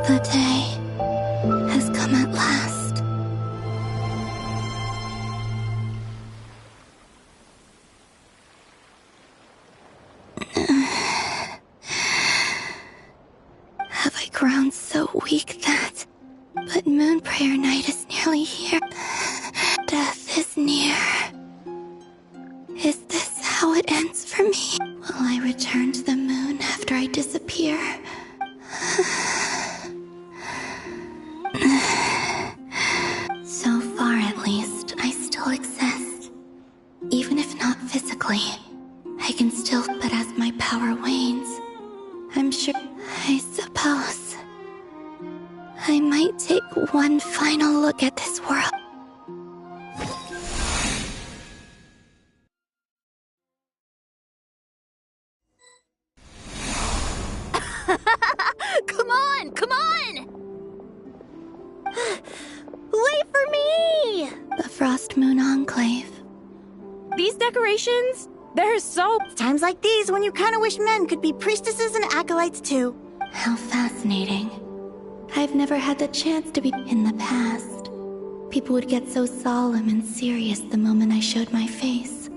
The day has come at last. Have I grown so weak that... But Moon Prayer Night is nearly here. Death is near. Is this how it ends for me? Will I return to the moon after I disappear? So far, at least, I still exist. Even if not physically, I can still, but as my power wanes, I'm sure, I suppose, I might take one final look at this world. Come on, come on! Wait for me! The Frost Moon Enclave. These decorations, they're so... Times like these when you kind of wish men could be priestesses and acolytes too. How fascinating. I've never had the chance to be in the past. People would get so solemn and serious the moment I showed my face.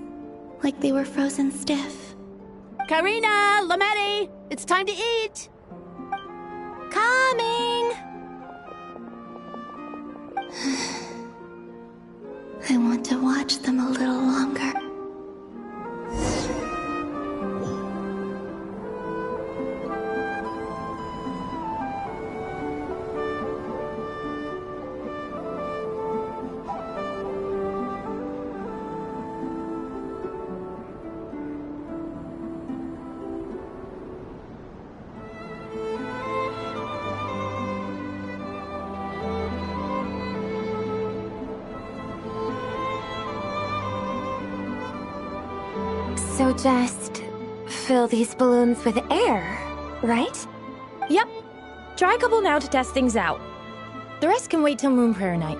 Like they were frozen stiff. Karina, Lametti, it's time to eat! Coming! I want to watch them a little longer. So just fill these balloons with air, right? Yep. Try a couple now to test things out. The rest can wait till Moon Prayer Night.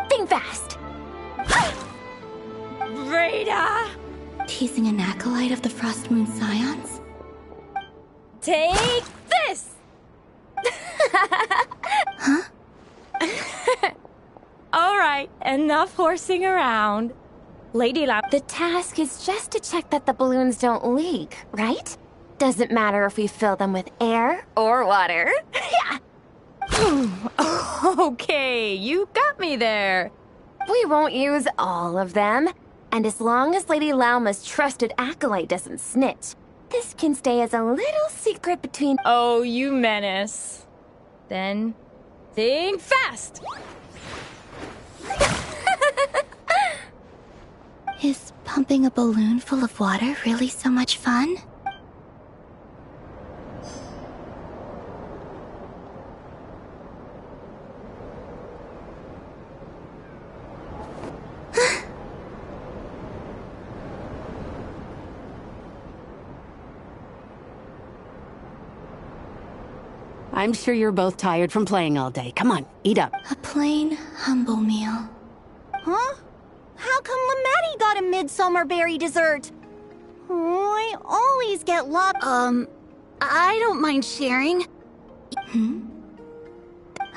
Think fast! Rita! Teasing an acolyte of the Frost Moon Scions? Take this! Huh? Alright, enough horsing around. Lady Lam, The task is just to check that the balloons don't leak, right? Doesn't matter if we fill them with air or water. Yeah. okay, you got me there. We won't use all of them. And as long as Lady Lauma's trusted acolyte doesn't snitch, this can stay as a little secret between... Oh, you menace. Then, think fast! Is pumping a balloon full of water really so much fun? I'm sure you're both tired from playing all day. Come on, eat up. A plain, humble meal. Huh? How come Lamatti got a midsummer berry dessert? Oh, I always get lost. I don't mind sharing.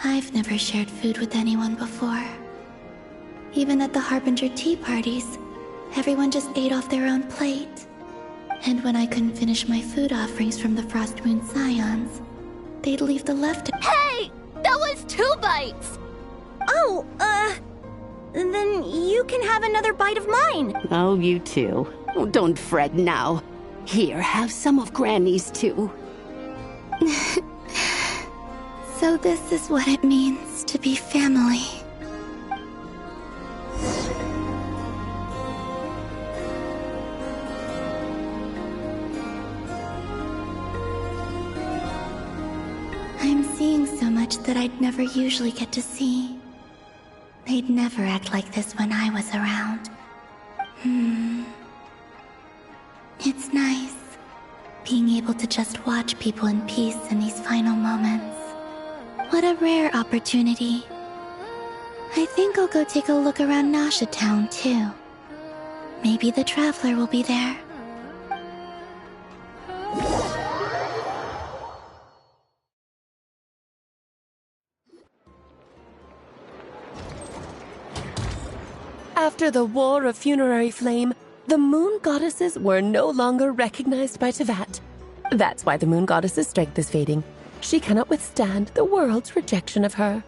I've never shared food with anyone before. Even at the Harbinger tea parties, everyone just ate off their own plate. And when I couldn't finish my food offerings from the Frost Moon Scions, they'd leave the left. Hey! That was 2 bites! Oh, then you can have another bite of mine. Oh, you too. Oh, don't fret now. Here, have some of Granny's too. So this is what it means to be family. I'm seeing so much that I'd never usually get to see. They'd never act like this when I was around. It's nice, being able to just watch people in peace in these final moments. What a rare opportunity. I think I'll go take a look around Nasha Town, too. Maybe the Traveler will be there. After the War of Funerary Flame, the Moon Goddesses were no longer recognized by Teyvat. That's why the Moon Goddess's strength is fading. She cannot withstand the world's rejection of her.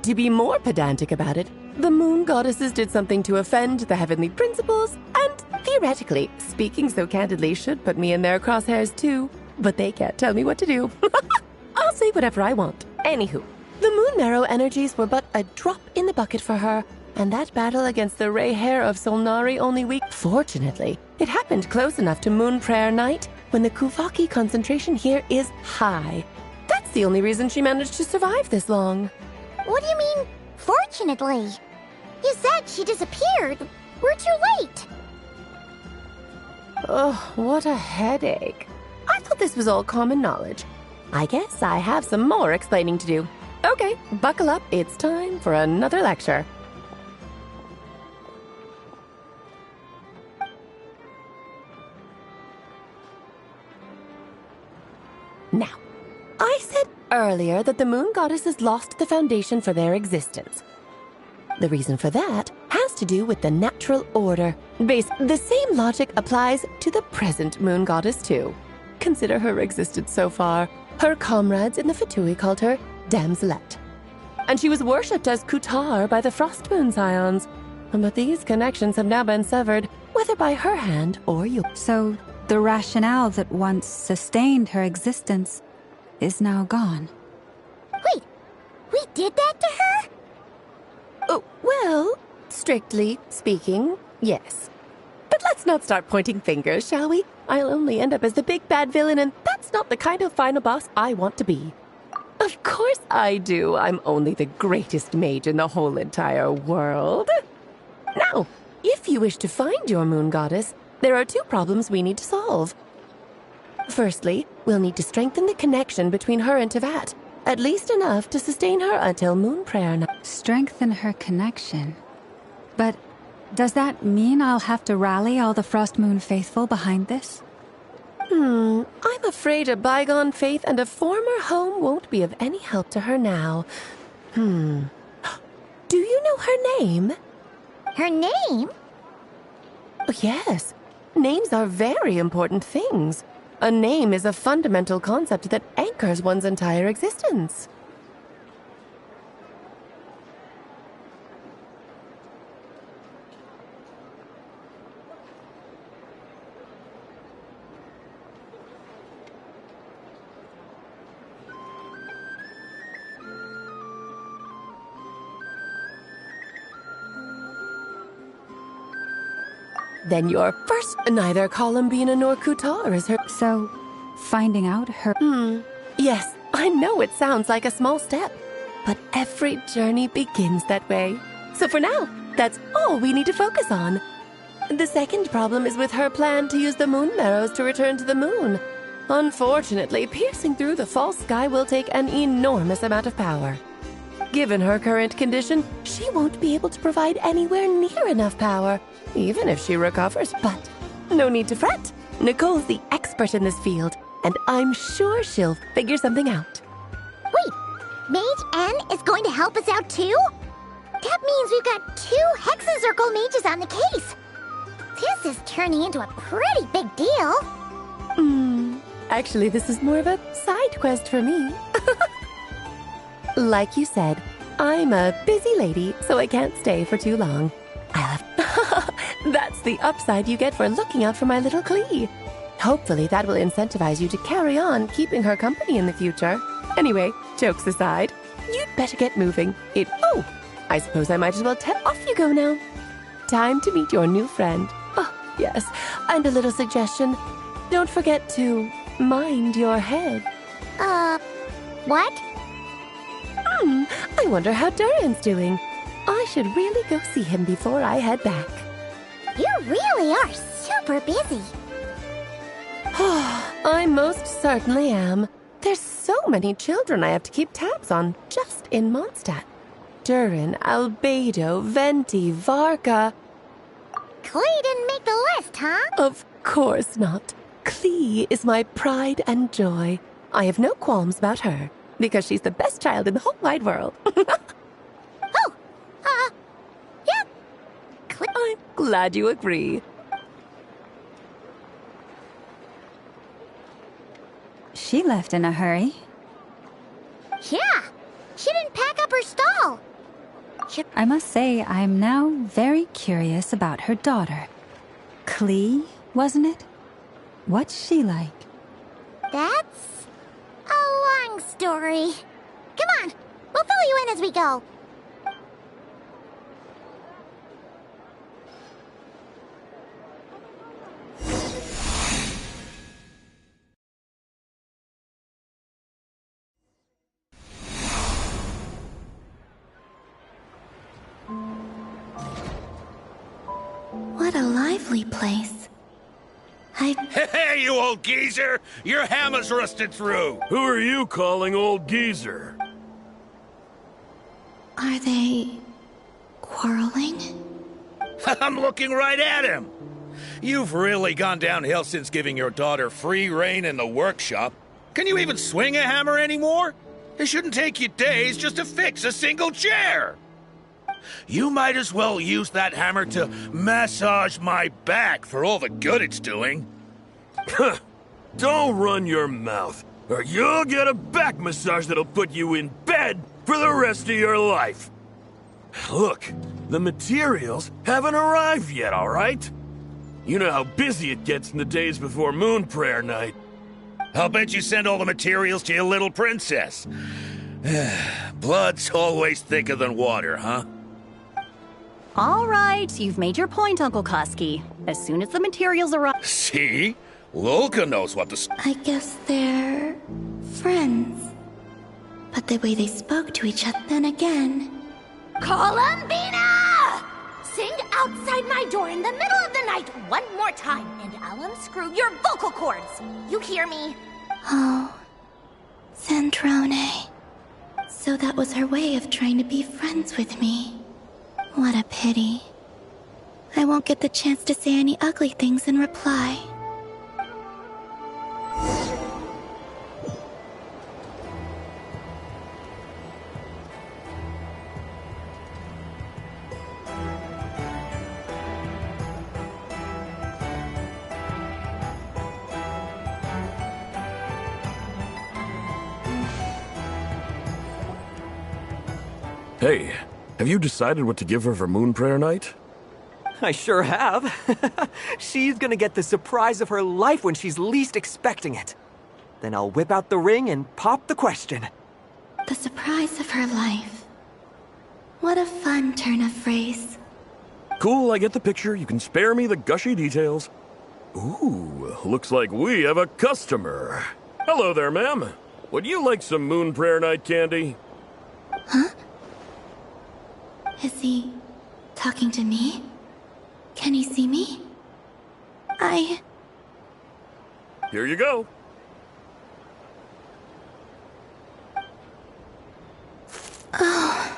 To be more pedantic about it, the Moon Goddesses did something to offend the heavenly principles, and theoretically, speaking so candidly should put me in their crosshairs too. But they can't tell me what to do. I'll say whatever I want. Anywho, the Moon Marrow energies were but a drop in the bucket for her, and that battle against the Ray Hair of Solnari only weak. Fortunately, it happened close enough to Moon Prayer Night when the Kuvaki concentration here is high. That's the only reason she managed to survive this long. What do you mean, fortunately? You said she disappeared. We're too late. Oh, what a headache. I thought this was all common knowledge. I guess I have some more explaining to do. Okay, buckle up. It's time for another lecture. Now, I said earlier that the Moon Goddesses lost the foundation for their existence. The reason for that has to do with the natural order. The same logic applies to the present Moon Goddess too. Consider her existence so far. Her comrades in the Fatui called her Damselette. And she was worshipped as Kutar by the Frost Moon Scions. But these connections have now been severed, whether by her hand or yours. So, the rationale that once sustained her existence is now gone. Wait, we did that to her? Oh, well, strictly speaking, yes. But let's not start pointing fingers, shall we? I'll only end up as the big bad villain, and that's not the kind of final boss I want to be. Of course I do. I'm only the greatest mage in the whole entire world. Now, if you wish to find your Moon Goddess, there are 2 problems we need to solve. Firstly, we'll need to strengthen the connection between her and Teyvat, at least enough to sustain her until Moon Prayer Night. Strengthen her connection? But does that mean I'll have to rally all the Frost Moon faithful behind this? I'm afraid a bygone faith and a former home won't be of any help to her now. Do you know her name? Her name? Oh, yes. Names are very important things. A name is a fundamental concept that anchors one's entire existence. Then your first... Neither Columbina nor Kutar is her... So, finding out her... Yes, I know it sounds like a small step, but every journey begins that way. So for now, that's all we need to focus on. The second problem is with her plan to use the moon marrows to return to the moon. Unfortunately, piercing through the false sky will take an enormous amount of power. Given her current condition, she won't be able to provide anywhere near enough power, even if she recovers, but no need to fret. Nicole's the expert in this field, and I'm sure she'll figure something out. Wait, Mage N is going to help us out too? That means we've got 2 Hexacircle mages on the case. This is turning into a pretty big deal. Actually, this is more of a side quest for me. Like you said, I'm a busy lady, so I can't stay for too long. That's the upside you get for looking out for my little Klee. Hopefully that will incentivize you to carry on keeping her company in the future. Anyway, jokes aside, you'd better get moving. Oh, I suppose I might as well off you go now. Time to meet your new friend. Oh, yes, and a little suggestion. Don't forget to mind your head. What? I wonder how Durin's doing. I should really go see him before I head back. You really are super busy. I most certainly am. There's so many children I have to keep tabs on just in Mondstadt. Durin, Albedo, Venti, Varka. Klee didn't make the list, huh? Of course not. Klee is my pride and joy. I have no qualms about her, because she's the best child in the whole wide world. Yeah. I'm glad you agree. She left in a hurry. Yeah, she didn't pack up her stall. I must say, I'm now very curious about her daughter. Klee, wasn't it? What's she like? That's a long story. Come on, we'll fill you in as we go. What a lively place. Hey, you old geezer! Your hammer's rusted through! Who are you calling old geezer? Are they quarreling? I'm looking right at him! You've really gone downhill since giving your daughter free rein in the workshop. Can you even swing a hammer anymore? It shouldn't take you days just to fix a single chair! You might as well use that hammer to massage my back for all the good it's doing. Don't run your mouth, or you'll get a back massage that'll put you in bed for the rest of your life. Look, the materials haven't arrived yet, all right? You know how busy it gets in the days before Moon Prayer Night. I'll bet you send all the materials to your little princess. Blood's always thicker than water, huh? All right, you've made your point, Uncle Koski. As soon as the materials arrive... See? Lolka knows what to... I guess they're... friends. But the way they spoke to each other then again... Columbina! Sing outside my door in the middle of the night one more time, and I'll unscrew your vocal cords. You hear me? Oh... Zandrone. So that was her way of trying to be friends with me. What a pity. I won't get the chance to say any ugly things in reply. Hey, have you decided what to give her for Moon Prayer Night? I sure have. She's gonna get the surprise of her life when she's least expecting it. Then I'll whip out the ring and pop the question. The surprise of her life. What a fun turn of phrase. Cool, I get the picture. You can spare me the gushy details. Ooh, looks like we have a customer. Hello there, ma'am. Would you like some Moon Prayer Night candy? Huh? Is he talking to me? Can he see me? Here you go. Oh.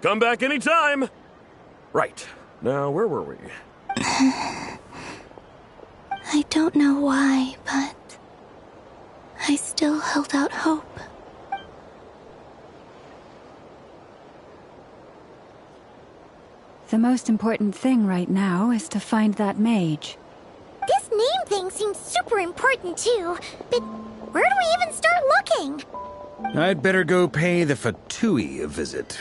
Come back anytime. Right. Now, where were we? I don't know why, but I still held out hope. The most important thing right now is to find that mage. This name thing seems super important too, but where do we even start looking? I'd better go pay the Fatui a visit.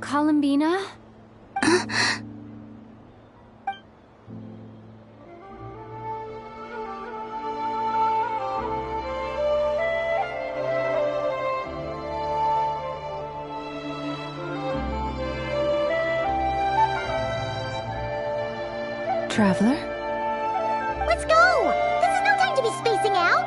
Columbina? Traveler? Let's go! This is no time to be spacing out!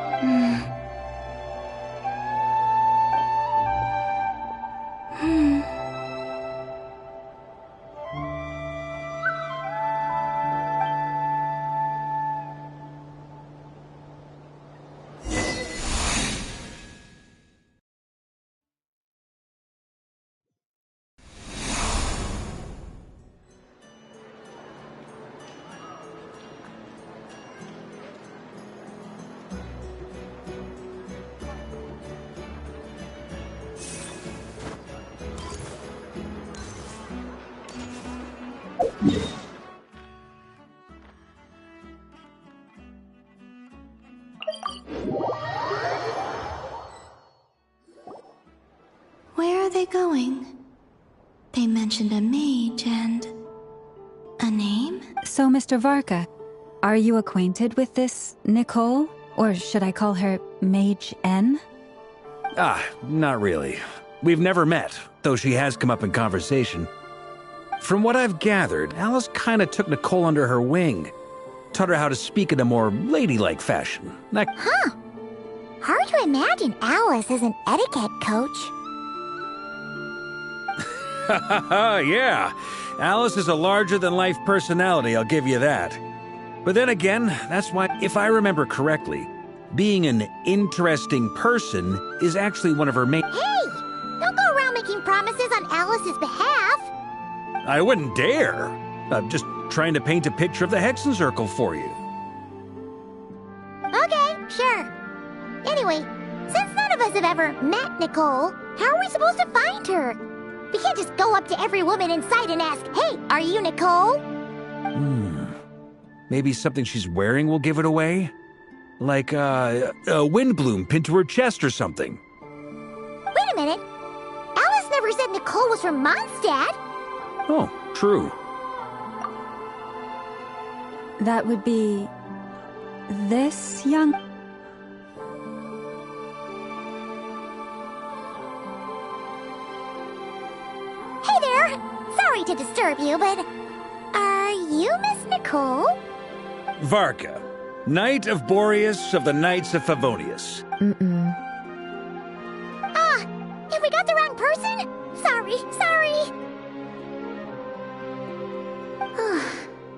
Where are they going? They mentioned a mage and... a name? So, Mr. Varka, are you acquainted with this Nicole? Or should I call her Mage N? Not really. We've never met, though she has come up in conversation. From what I've gathered, Alice kinda took Nicole under her wing. Taught her how to speak in a more ladylike fashion. Huh. Hard to imagine Alice as an etiquette coach. Yeah, Alice is a larger-than-life personality, I'll give you that. But then again, that's why, if I remember correctly, being an interesting person is actually one of her main— Hey! Don't go around making promises on Alice's behalf! I wouldn't dare. I'm just trying to paint a picture of the Hexencircle for you. Okay, sure. Anyway, since none of us have ever met Nicole, how are we supposed to find her? We can't just go up to every woman in sight and ask, "Hey, are you Nicole?" Maybe something she's wearing will give it away? Like, a windbloom pinned to her chest or something. Wait a minute. Alice never said Nicole was from Mondstadt. Oh, true. That would be... this young... Hey there! Sorry to disturb you, but... are you Miss Nicole? Varka, Knight of Boreas of the Knights of Favonius. Ah! Have we got the wrong person? Sorry.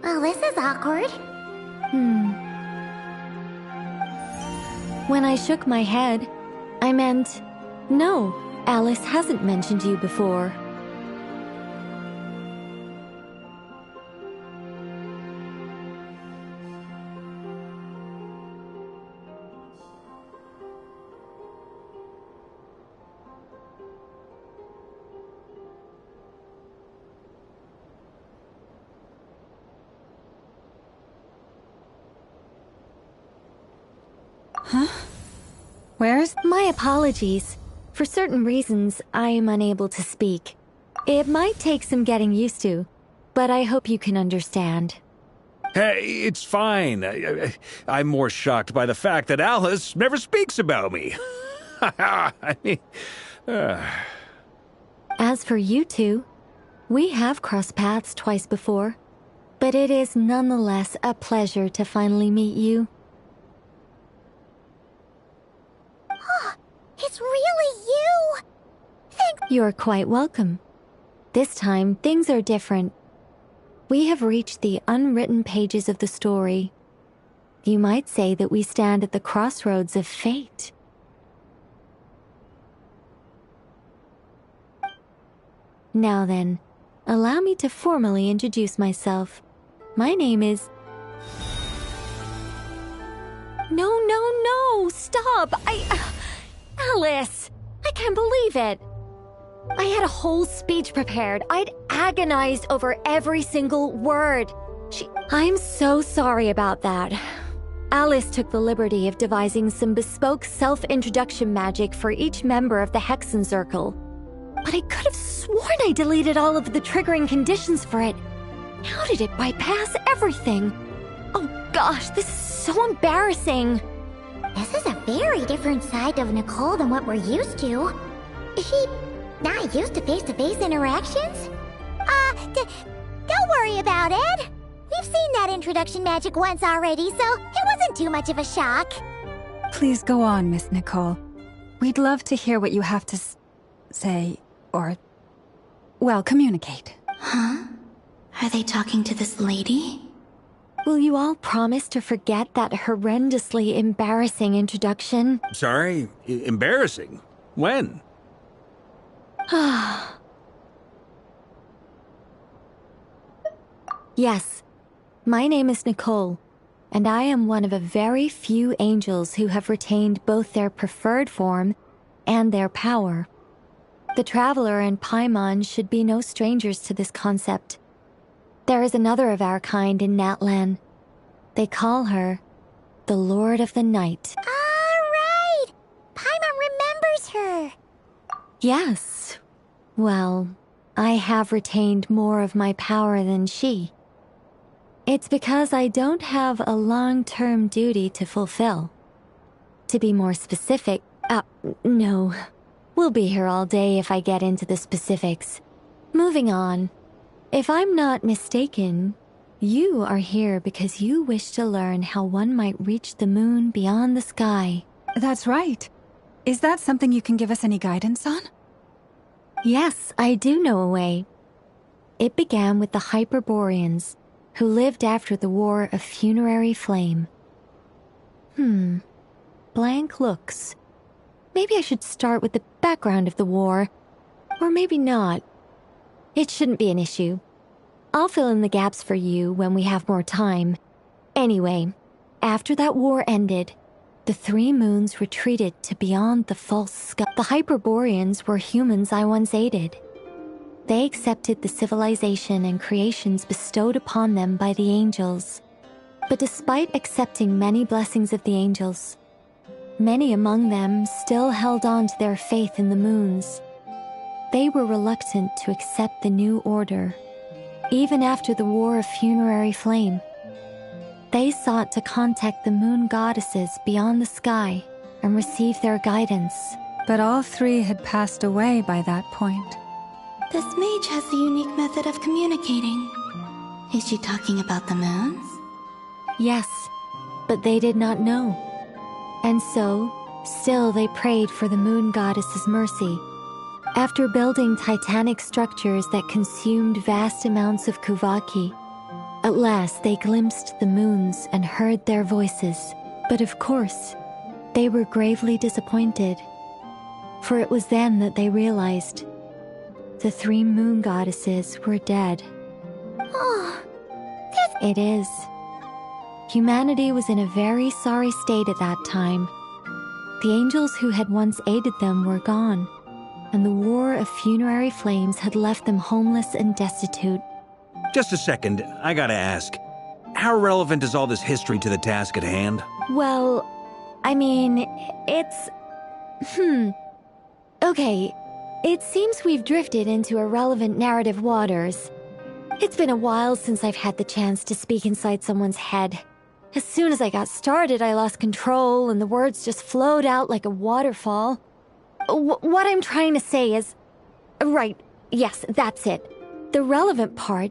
Well, this is awkward. When I shook my head, I meant, no, Alice hasn't mentioned you before. Huh? Where is... My apologies. For certain reasons, I am unable to speak. It might take some getting used to, but I hope you can understand. Hey, it's fine. I'm more shocked by the fact that Alice never speaks about me. I mean, As for you two, we have crossed paths twice before, but it is nonetheless a pleasure to finally meet you. It's really you! Thanks. You're quite welcome. This time, things are different. We have reached the unwritten pages of the story. You might say that we stand at the crossroads of fate. Now then, allow me to formally introduce myself. My name is... No, stop! Alice! I can't believe it! I had a whole speech prepared. I'd agonized over every single word. I'm so sorry about that. Alice took the liberty of devising some bespoke self-introduction magic for each member of the Hexenzirkel. But I could have sworn I deleted all of the triggering conditions for it. How did it bypass everything? Oh gosh, this is so embarrassing. This is a very different side of Nicole than what we're used to. Is she not used to face-to-face interactions? Don't worry about it. We've seen that introduction magic once already, so it wasn't too much of a shock. Please go on, Miss Nicole. We'd love to hear what you have to say, or... well, communicate. Huh? Are they talking to this lady? Will you all promise to forget that horrendously embarrassing introduction? sorry, embarrassing. When? Yes, my name is Nicole, and I am one of a very few angels who have retained both their preferred form and their power. The Traveler and Paimon should be no strangers to this concept. There is another of our kind in Natlan. They call her the Lord of the Night. Right! Paimon remembers her. Yes. Well, I have retained more of my power than she. It's because I don't have a long-term duty to fulfill. To be more specific, no. We'll be here all day if I get into the specifics. Moving on. If I'm not mistaken, you are here because you wish to learn how one might reach the moon beyond the sky. That's right. Is that something you can give us any guidance on? Yes, I do know a way. It began with the Hyperboreans, who lived after the War of Funerary Flame. Blank looks. Maybe I should start with the background of the war. Or maybe not. It shouldn't be an issue. I'll fill in the gaps for you when we have more time. Anyway, after that war ended, the three moons retreated to beyond the false sky. The Hyperboreans were humans I once aided. They accepted the civilization and creations bestowed upon them by the angels. But despite accepting many blessings of the angels, many among them still held on to their faith in the moons. They were reluctant to accept the new order, even after the War of Funerary Flame. They sought to contact the moon goddesses beyond the sky and receive their guidance. But all three had passed away by that point. This mage has a unique method of communicating. Is she talking about the moons? Yes, but they did not know. And so, still they prayed for the moon goddess's mercy. After building titanic structures that consumed vast amounts of Kuvaki, at last they glimpsed the moons and heard their voices. But of course, they were gravely disappointed. For it was then that they realized the three moon goddesses were dead. It is. Humanity was in a very sorry state at that time. The angels who had once aided them were gone, and the War of Funerary Flames had left them homeless and destitute. Just a second, I gotta ask. How relevant is all this history to the task at hand? Well, I mean, it's... Okay, it seems we've drifted into irrelevant narrative waters. It's been a while since I've had the chance to speak inside someone's head. As soon as I got started, I lost control and the words just flowed out like a waterfall. What I'm trying to say is... Right, yes, that's it. The relevant part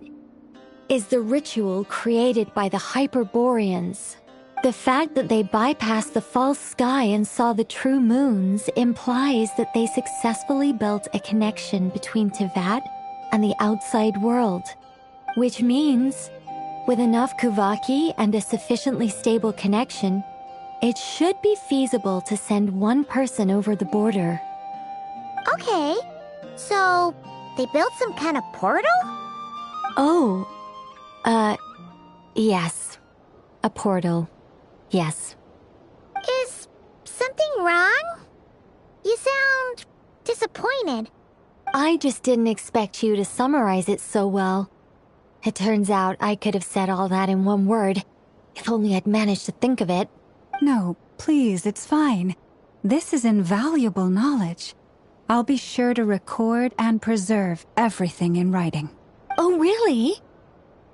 is the ritual created by the Hyperboreans. The fact that they bypassed the false sky and saw the true moons implies that they successfully built a connection between Teyvat and the outside world. Which means, with enough Kuvaki and a sufficiently stable connection, it should be feasible to send one person over the border. Okay, so they built some kind of portal? Oh, yes. A portal. Yes. Is something wrong? You sound disappointed. I just didn't expect you to summarize it so well. It turns out I could have said all that in one word, if only I'd managed to think of it. No, please, it's fine. This is invaluable knowledge. I'll be sure to record and preserve everything in writing. Oh, really?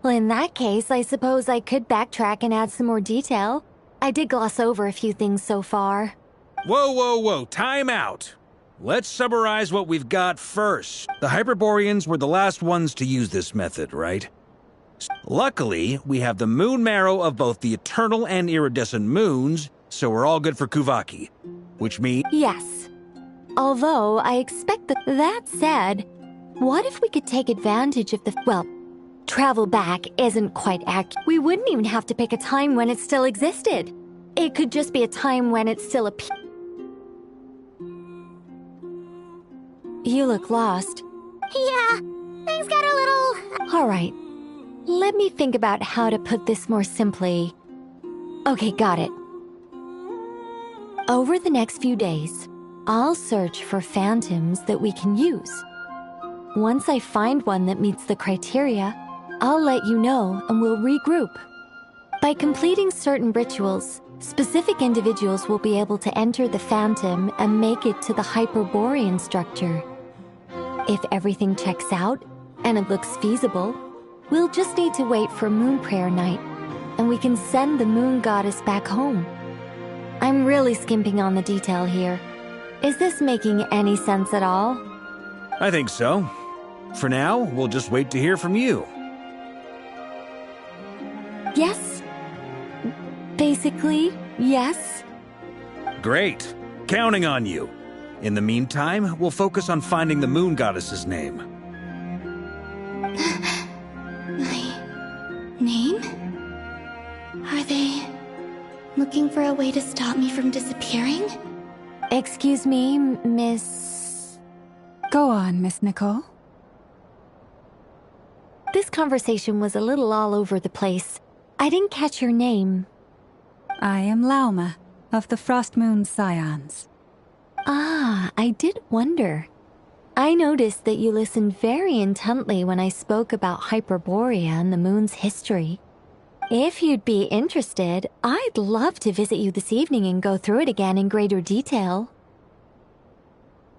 Well, in that case, I suppose I could backtrack and add some more detail. I did gloss over a few things so far. Whoa, time out. Let's summarize what we've got first. The Hyperboreans were the last ones to use this method, right? Luckily, we have the moon marrow of both the eternal and iridescent moons, so we're all good for Kuvaki. Which means... Yes. Although, I expect that said, what if we could take advantage of the... Well, travel back isn't quite accurate. We wouldn't even have to pick a time when it still existed. It could just be a time when it still appeared. You look lost. Yeah, things got a little... All right. Let me think about how to put this more simply. Okay, got it. Over the next few days, I'll search for phantoms that we can use. Once I find one that meets the criteria, I'll let you know and we'll regroup. By completing certain rituals, specific individuals will be able to enter the phantom and make it to the Hyperborean structure. If everything checks out and it looks feasible, we'll just need to wait for Moon Prayer Night, and we can send the moon goddess back home. I'm really skimping on the detail here. Is this making any sense at all? I think so. For now, we'll just wait to hear from you. Yes. Basically, yes. Great. Counting on you. In the meantime, we'll focus on finding the moon goddess's name. My name? Are they looking for a way to stop me from disappearing? Excuse me, Miss... Go on, Miss Nicole. This conversation was a little all over the place. I didn't catch your name. I am Lauma, of the Frost Moon Scions. Ah, I did wonder. I noticed that you listened very intently when I spoke about Hyperborea and the moon's history. If you'd be interested, I'd love to visit you this evening and go through it again in greater detail.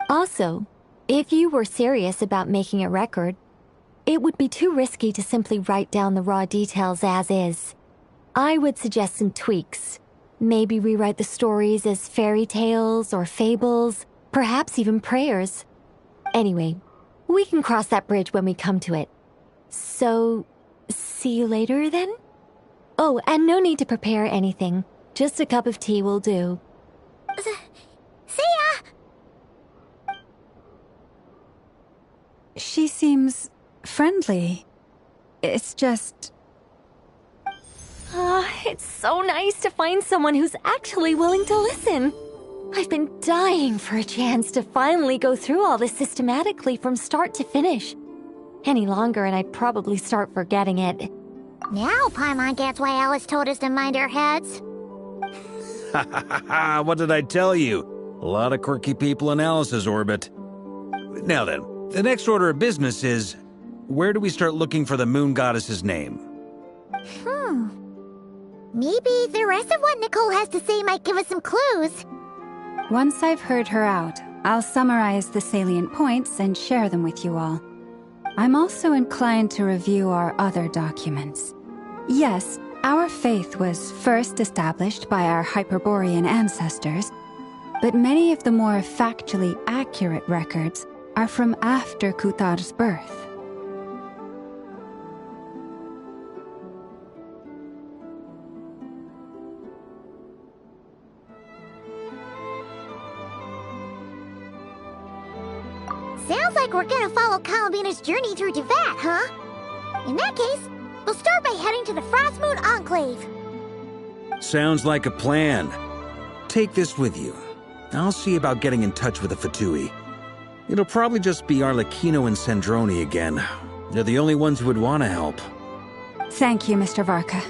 Also, if you were serious about making a record, it would be too risky to simply write down the raw details as is. I would suggest some tweaks. Maybe rewrite the stories as fairy tales or fables, perhaps even prayers. Anyway, we can cross that bridge when we come to it. So, see you later then? Oh, and no need to prepare anything. Just a cup of tea will do. See ya! She seems friendly. It's just... It's so nice to find someone who's actually willing to listen. I've been dying for a chance to finally go through all this systematically from start to finish. Any longer and I'd probably start forgetting it. Now Paimon gets why Alice told us to mind our heads. Ha ha ha ha, what did I tell you? A lot of quirky people in Alice's orbit. Now then, the next order of business is, where do we start looking for the moon goddess's name? Maybe the rest of what Nicole has to say might give us some clues. Once I've heard her out, I'll summarize the salient points and share them with you all. I'm also inclined to review our other documents. Yes, our faith was first established by our Hyperborean ancestors, but many of the more factually accurate records are from after Kuthar's birth. Sounds like we're gonna follow Columbina's journey through Teyvat, huh? In that case, we'll start by heading to the Frostmoon Enclave. Sounds like a plan. Take this with you. I'll see about getting in touch with the Fatui. It'll probably just be Arlecchino and Sandrone again. They're the only ones who would want to help. Thank you, Mr. Varka.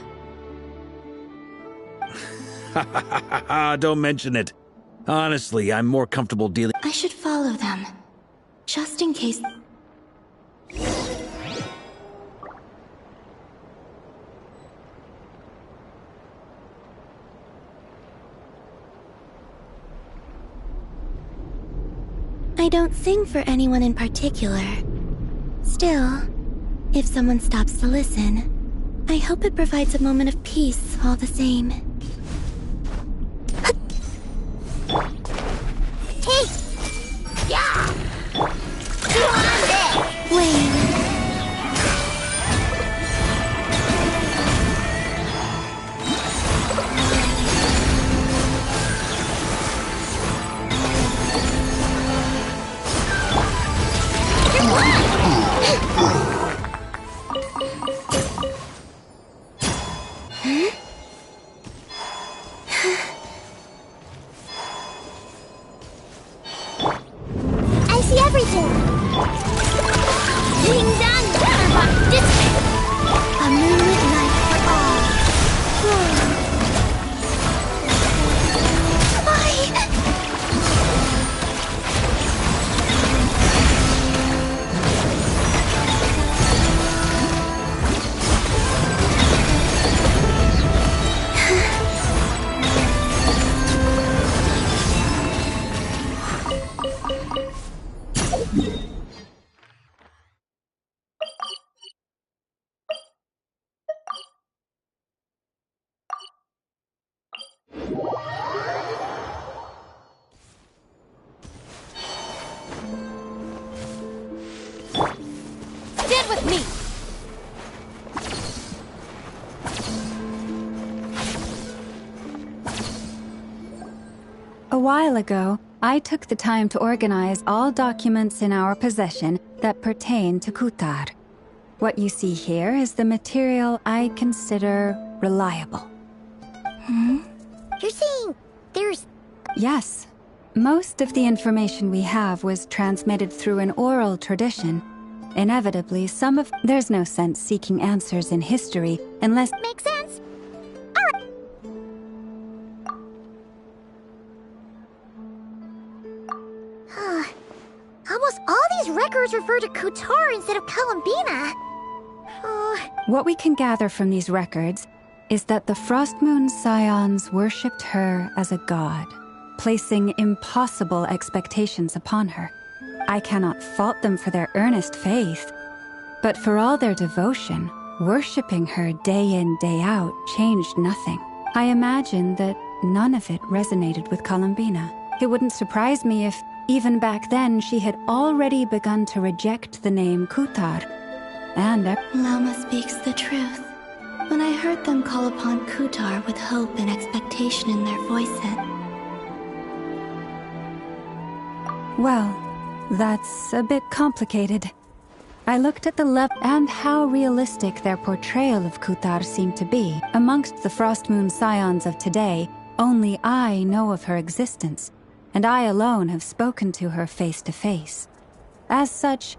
Don't mention it. Honestly, I'm more comfortable dealing... I should follow them. Just in case... I don't sing for anyone in particular. Still, if someone stops to listen, I hope it provides a moment of peace all the same. Hey! Yeah! Wayne. I see everything! Ding-dong, Batterbox District! A moonlit night for all. Stand with me! A while ago, I took the time to organize all documents in our possession that pertain to Kuthar. What you see here is the material I consider reliable. You're saying there's... Yes. Most of the information we have was transmitted through an oral tradition. Inevitably, some of... There's no sense seeking answers in history unless... Makes sense. Alright. Almost all these records refer to Kuthar instead of Columbina. What we can gather from these records is that the Frostmoon Scions worshipped her as a god, placing impossible expectations upon her. I cannot fault them for their earnest faith, but for all their devotion, worshipping her day in, day out changed nothing. I imagine that none of it resonated with Columbina. It wouldn't surprise me if, even back then, she had already begun to reject the name Kuthar. And Lama speaks the truth. When I heard them call upon Kuthar with hope and expectation in their voices. Well, that's a bit complicated. I looked at the level and how realistic their portrayal of Kuthar seemed to be. Amongst the Frostmoon Scions of today, only I know of her existence, and I alone have spoken to her face to face. As such,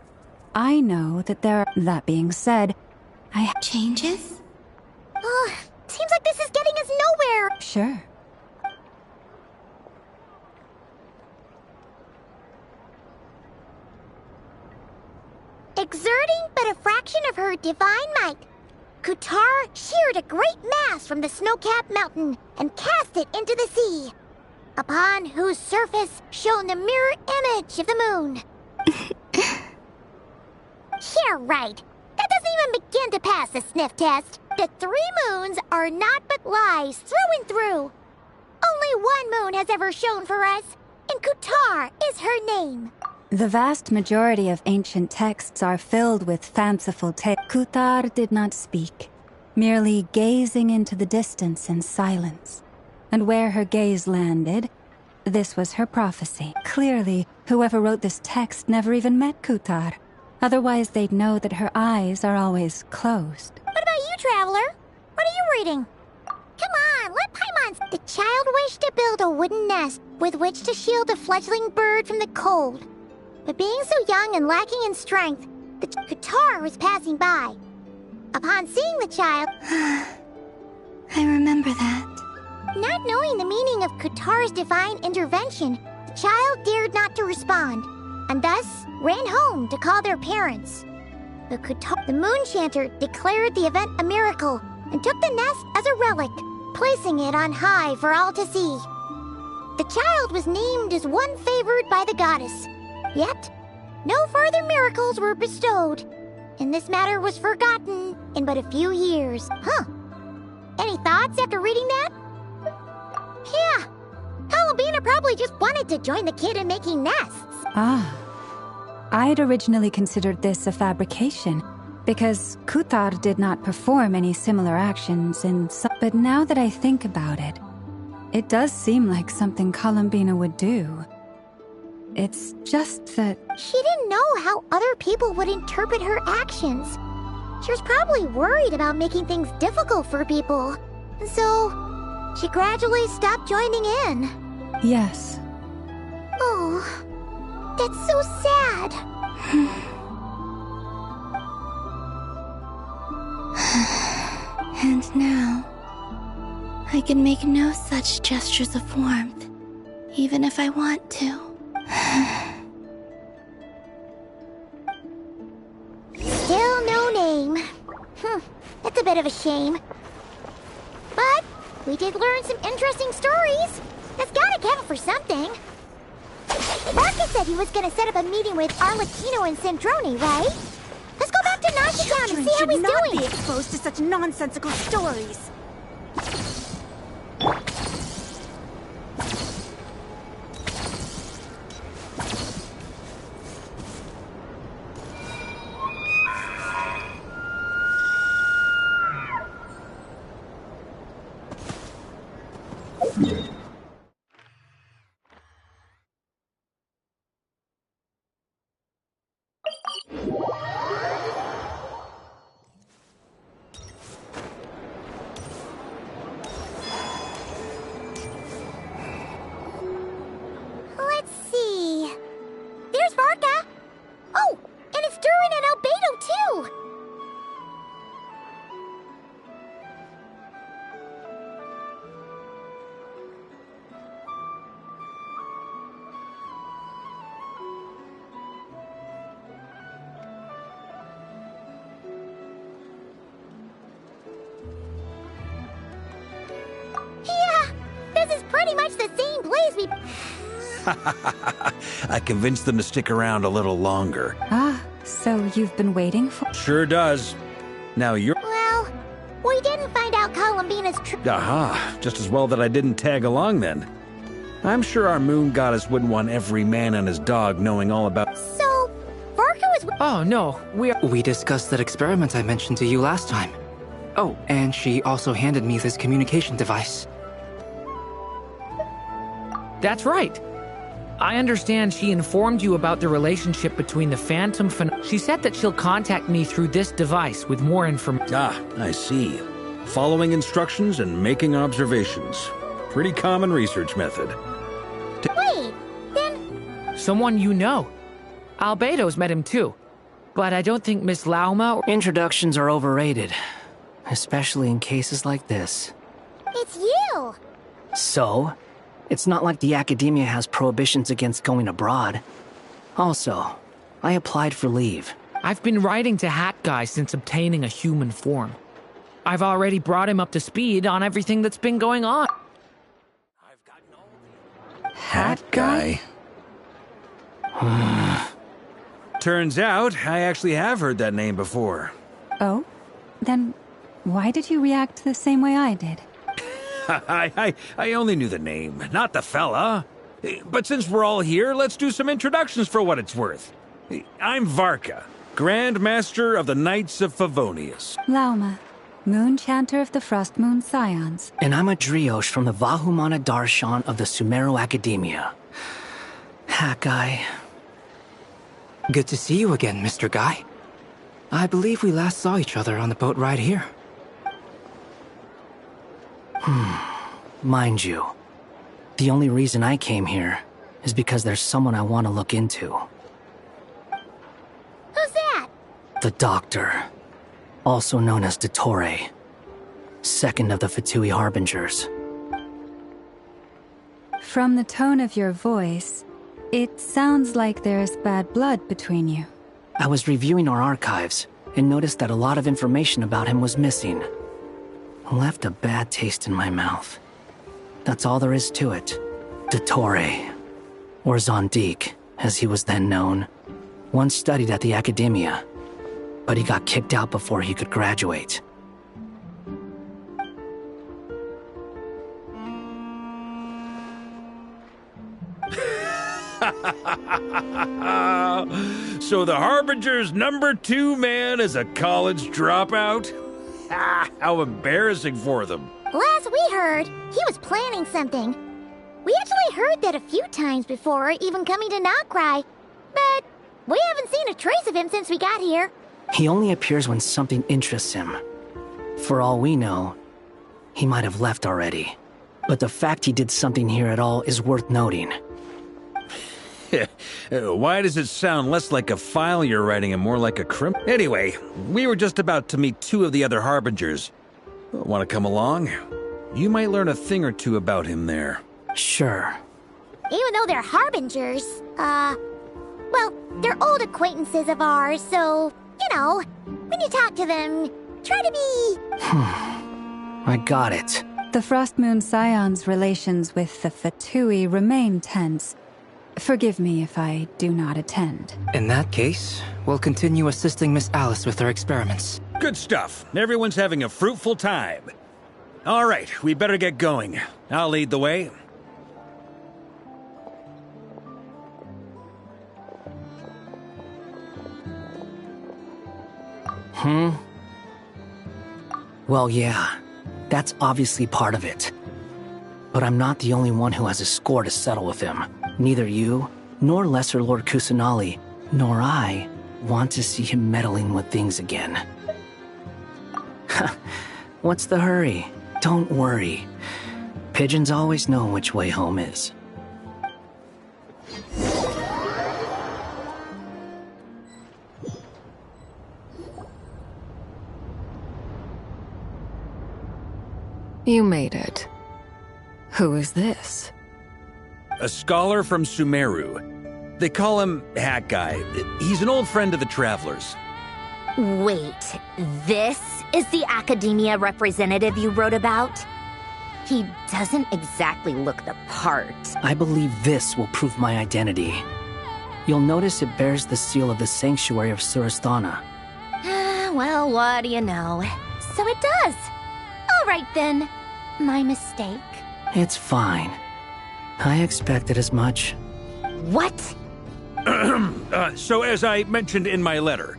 I know that there are... That being said, I... Changes? Seems like this is getting us nowhere! Sure. Exerting but a fraction of her divine might. Kutar sheared a great mass from the snow-capped mountain and cast it into the sea, upon whose surface shone the mirror image of the moon. Yeah, right. That doesn't even begin to pass the sniff test. The 3 moons are not but lies through and through. Only one moon has ever shone for us, and Kutar is her name. The vast majority of ancient texts are filled with fanciful tales. Kutar did not speak, merely gazing into the distance in silence. And where her gaze landed, this was her prophecy. Clearly, whoever wrote this text never even met Kutar. Otherwise, they'd know that her eyes are always closed. What about you, Traveler? What are you reading? Come on, let Paimon... The child wished to build a wooden nest with which to shield a fledgling bird from the cold. But being so young and lacking in strength, the Kutar was passing by. Upon seeing the child... I remember that. Not knowing the meaning of Kutar's divine intervention, the child dared not to respond, and thus ran home to call their parents. The moon chanter declared the event a miracle and took the nest as a relic, placing it on high for all to see. The child was named as one favored by the goddess. Yet, no further miracles were bestowed, and this matter was forgotten in but a few years. Huh. Any thoughts after reading that? Yeah. Columbina probably just wanted to join the kid in making nests. Ah. I'd originally considered this a fabrication, because Kutar did not perform any similar actions but now that I think about it, it does seem like something Columbina would do. It's just that... She didn't know how other people would interpret her actions. She was probably worried about making things difficult for people. And so, she gradually stopped joining in. Yes. Oh, that's so sad. And now, I can make no such gestures of warmth, even if I want to. Still no name. That's a bit of a shame. But we did learn some interesting stories. That's gotta count for something. Marcus said he was gonna set up a meeting with Arlecchino and Sandrone, right? Let's go back to Nazi Town and see how he's doing. Be exposed to such nonsensical stories. Let's see. There's Varka. Oh, and it's Durin and Albedo too. Yeah, this is pretty much the same place we... I convinced them to stick around a little longer. Ah, so you've been waiting for... Sure does. Now you're... Well, we didn't find out Columbina's Aha, just as well that I didn't tag along then. I'm sure our moon goddess wouldn't want every man and his dog knowing all about... So, Varka was... Oh, no, We discussed that experiment I mentioned to you last time. Oh, and she also handed me this communication device. That's right. I understand she informed you about the relationship between the Phantom She said that she'll contact me through this device with more information. Ah, I see. Following instructions and making observations. Pretty common research method. Wait, then... Someone you know. Albedo's met him too. But I don't think Miss Lauma... Introductions are overrated. Especially in cases like this. It's you! So? It's not like the Academia has prohibitions against going abroad. Also, I applied for leave. I've been writing to Hat Guy since obtaining a human form. I've already brought him up to speed on everything that's been going on. Hat guy? Turns out, I actually have heard that name before. Oh? Then why did you react the same way I did? I only knew the name, not the fella. But since we're all here, let's do some introductions for what it's worth. I'm Varka, Grand Master of the Knights of Favonius. Lauma, Moon Chanter of the Frost Moon Scions. And I'm a Driosh from the Vahumana Darshan of the Sumeru Academia. Hat guy. Good to see you again, Mr. Guy. I believe we last saw each other on the boat ride here. Mind you, the only reason I came here is because there's someone I want to look into. Who's that? The Doctor, also known as Dottore, second of the Fatui Harbingers. From the tone of your voice, it sounds like there's bad blood between you. I was reviewing our archives and noticed that a lot of information about him was missing. Left a bad taste in my mouth. That's all there is to it. Dottore, or Zondik, as he was then known, once studied at the Academia, but he got kicked out before he could graduate. So the Harbinger's #2 man is a college dropout? How embarrassing for them. Last we heard, he was planning something. We actually heard that a few times before, even coming to Notcry. But we haven't seen a trace of him since we got here. He only appears when something interests him. For all we know, he might have left already. But the fact he did something here at all is worth noting. Why does it sound less like a file you're writing and more like a criminal? Anyway, we were just about to meet 2 of the other Harbingers. Want to come along? You might learn a thing or two about him there. Sure. Even though they're Harbingers, well, they're old acquaintances of ours, so, you know, when you talk to them, try to be... I got it. The Frost Moon Scions' relations with the Fatui remain tense. Forgive me if I do not attend. In that case, we'll continue assisting Miss Alice with her experiments. Good stuff. Everyone's having a fruitful time. All right, we better get going. I'll lead the way. Well, yeah. That's obviously part of it. But I'm not the only one who has a score to settle with him. Neither you, nor Lesser Lord Kusanali, nor I want to see him meddling with things again. What's the hurry? Don't worry. Pigeons always know which way home is. You made it. Who is this? A scholar from Sumeru. They call him Hat Guy. He's an old friend of the Travelers. Wait, this is the Academia representative you wrote about? He doesn't exactly look the part. I believe this will prove my identity. You'll notice it bears the seal of the Sanctuary of Surasthana. Well, what do you know? So it does. All right then. My mistake. It's fine. I expected as much. What? So as I mentioned in my letter,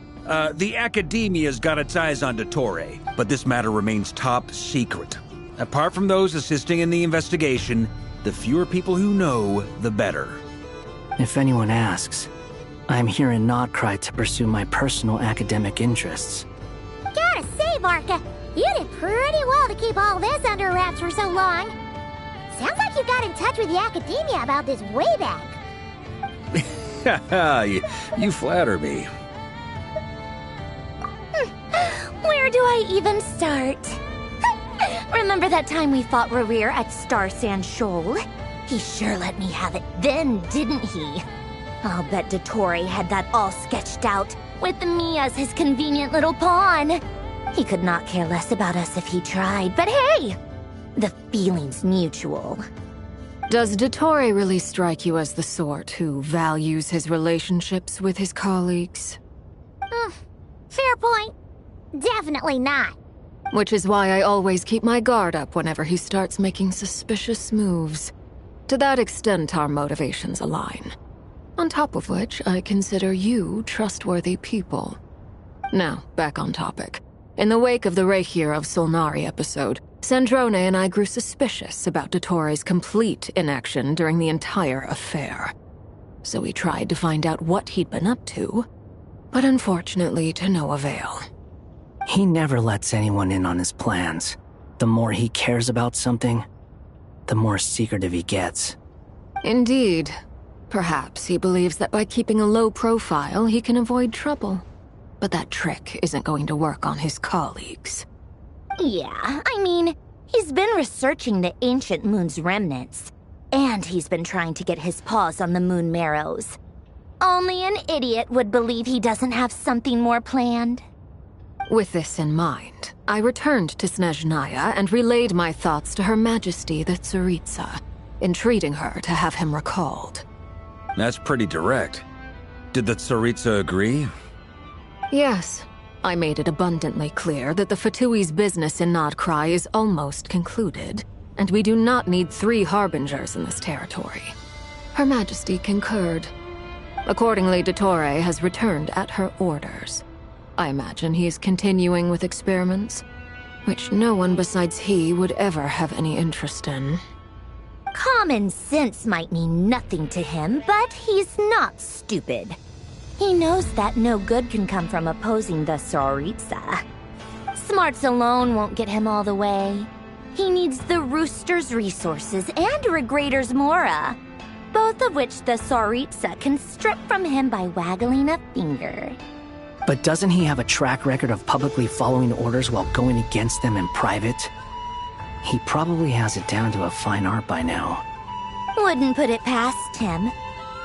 the Academia's got its eyes on Dottore, but this matter remains top secret. Apart from those assisting in the investigation, the fewer people who know, the better. If anyone asks, I'm here in Notcry to pursue my personal academic interests. Gotta say, Varka, you did pretty well to keep all this under wraps for so long. Sounds like you got in touch with the Academia about this way back. You flatter me. Where do I even start? Remember that time we fought Rerir at Star Sand Shoal? He sure let me have it then, didn't he? I'll bet Dottore had that all sketched out, with me as his convenient little pawn. He could not care less about us if he tried, but hey! The feeling's mutual. Does Dottore really strike you as the sort who values his relationships with his colleagues? Fair point. Definitely not. Which is why I always keep my guard up whenever he starts making suspicious moves. To that extent, our motivations align. On top of which, I consider you trustworthy people. Now, back on topic. In the wake of the Reikir of Solnari episode, Sandrone and I grew suspicious about Dottore's complete inaction during the entire affair. So we tried to find out what he'd been up to, but unfortunately to no avail. He never lets anyone in on his plans. The more he cares about something, the more secretive he gets. Indeed. Perhaps he believes that by keeping a low profile, he can avoid trouble. But that trick isn't going to work on his colleagues. Yeah, I mean, he's been researching the ancient moon's remnants. And he's been trying to get his paws on the moon marrows. Only an idiot would believe he doesn't have something more planned. With this in mind, I returned to Snezhnaya and relayed my thoughts to Her Majesty the Tsaritsa, entreating her to have him recalled. That's pretty direct. Did the Tsaritsa agree? Yes. I made it abundantly clear that the Fatui's business in Nodcry is almost concluded, and we do not need 3 harbingers in this territory. Her Majesty concurred. Accordingly, Dottore has returned at her orders. I imagine he is continuing with experiments, which no one besides he would ever have any interest in. Common sense might mean nothing to him, but he's not stupid. He knows that no good can come from opposing the Tsaritsa. Smarts alone won't get him all the way. He needs the Rooster's resources and Regrator's Mora, both of which the Tsaritsa can strip from him by waggling a finger. But doesn't he have a track record of publicly following orders while going against them in private? He probably has it down to a fine art by now. Wouldn't put it past him.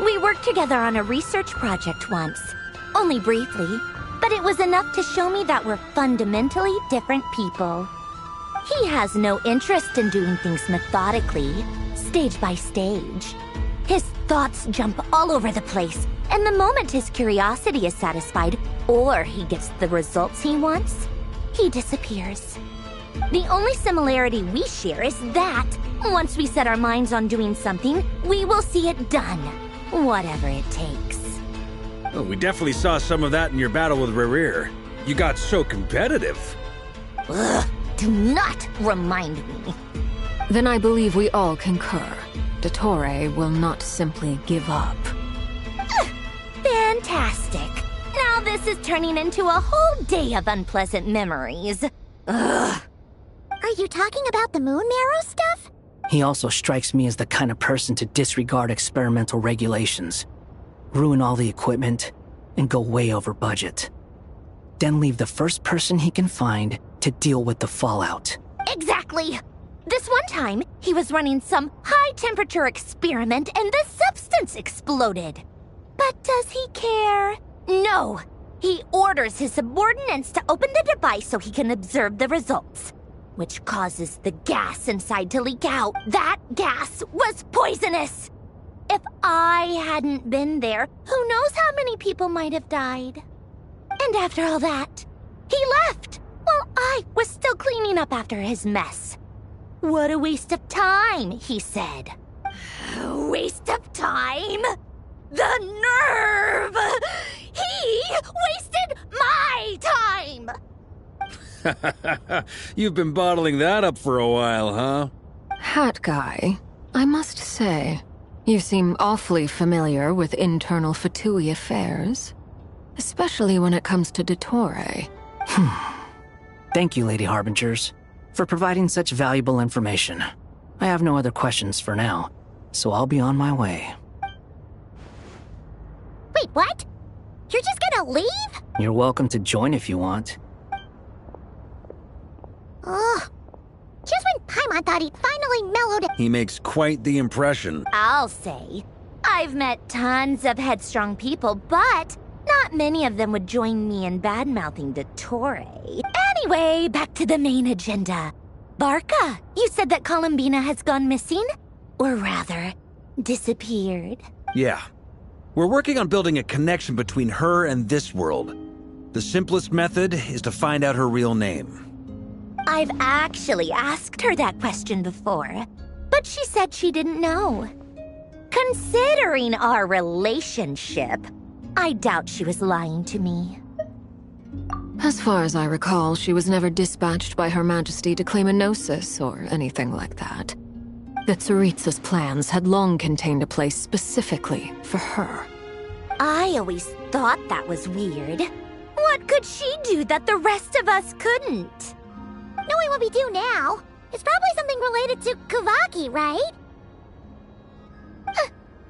We worked together on a research project once. Only briefly, but it was enough to show me that we're fundamentally different people. He has no interest in doing things methodically, stage by stage. His thoughts jump all over the place, and the moment his curiosity is satisfied, or he gets the results he wants, he disappears. The only similarity we share is that, once we set our minds on doing something, we will see it done, whatever it takes. Oh, we definitely saw some of that in your battle with Rerir. You got so competitive. Ugh, do not remind me. Then I believe we all concur. Dottore will not simply give up. Fantastic. Now this is turning into a whole day of unpleasant memories. Ugh. Are you talking about the moon marrow stuff? He also strikes me as the kind of person to disregard experimental regulations, ruin all the equipment, and go way over budget. Then leave the first person he can find to deal with the fallout. Exactly! This one time, he was running some high-temperature experiment and the substance exploded. But does he care? No! He orders his subordinates to open the device so he can observe the results, which causes the gas inside to leak out. That gas was poisonous! If I hadn't been there, who knows how many people might have died. And after all that, he left, while I was still cleaning up after his mess. What a waste of time, he said. Waste of time? The nerve! He wasted my time! You've been bottling that up for a while, huh? Hat guy, I must say, you seem awfully familiar with internal Fatui affairs. Especially when it comes to Dottore. Thank you, Lady Harbingers, for providing such valuable information. I have no other questions for now, so I'll be on my way. Wait, what? You're just gonna leave? You're welcome to join if you want. Ugh. Just when Paimon thought he'd finally mellowed it. He makes quite the impression. I'll say. I've met tons of headstrong people, but not many of them would join me in bad-mouthing Dottore. And Anyway, back to the main agenda. Barca, you said that Columbina has gone missing? Or rather, disappeared. Yeah. We're working on building a connection between her and this world. The simplest method is to find out her real name. I've actually asked her that question before, but she said she didn't know. Considering our relationship, I doubt she was lying to me. As far as I recall, she was never dispatched by Her Majesty to claim a gnosis or anything like that. The Tsaritsa's plans had long contained a place specifically for her. I always thought that was weird. What could she do that the rest of us couldn't? Knowing what we do now, it's probably something related to Kavaki, right?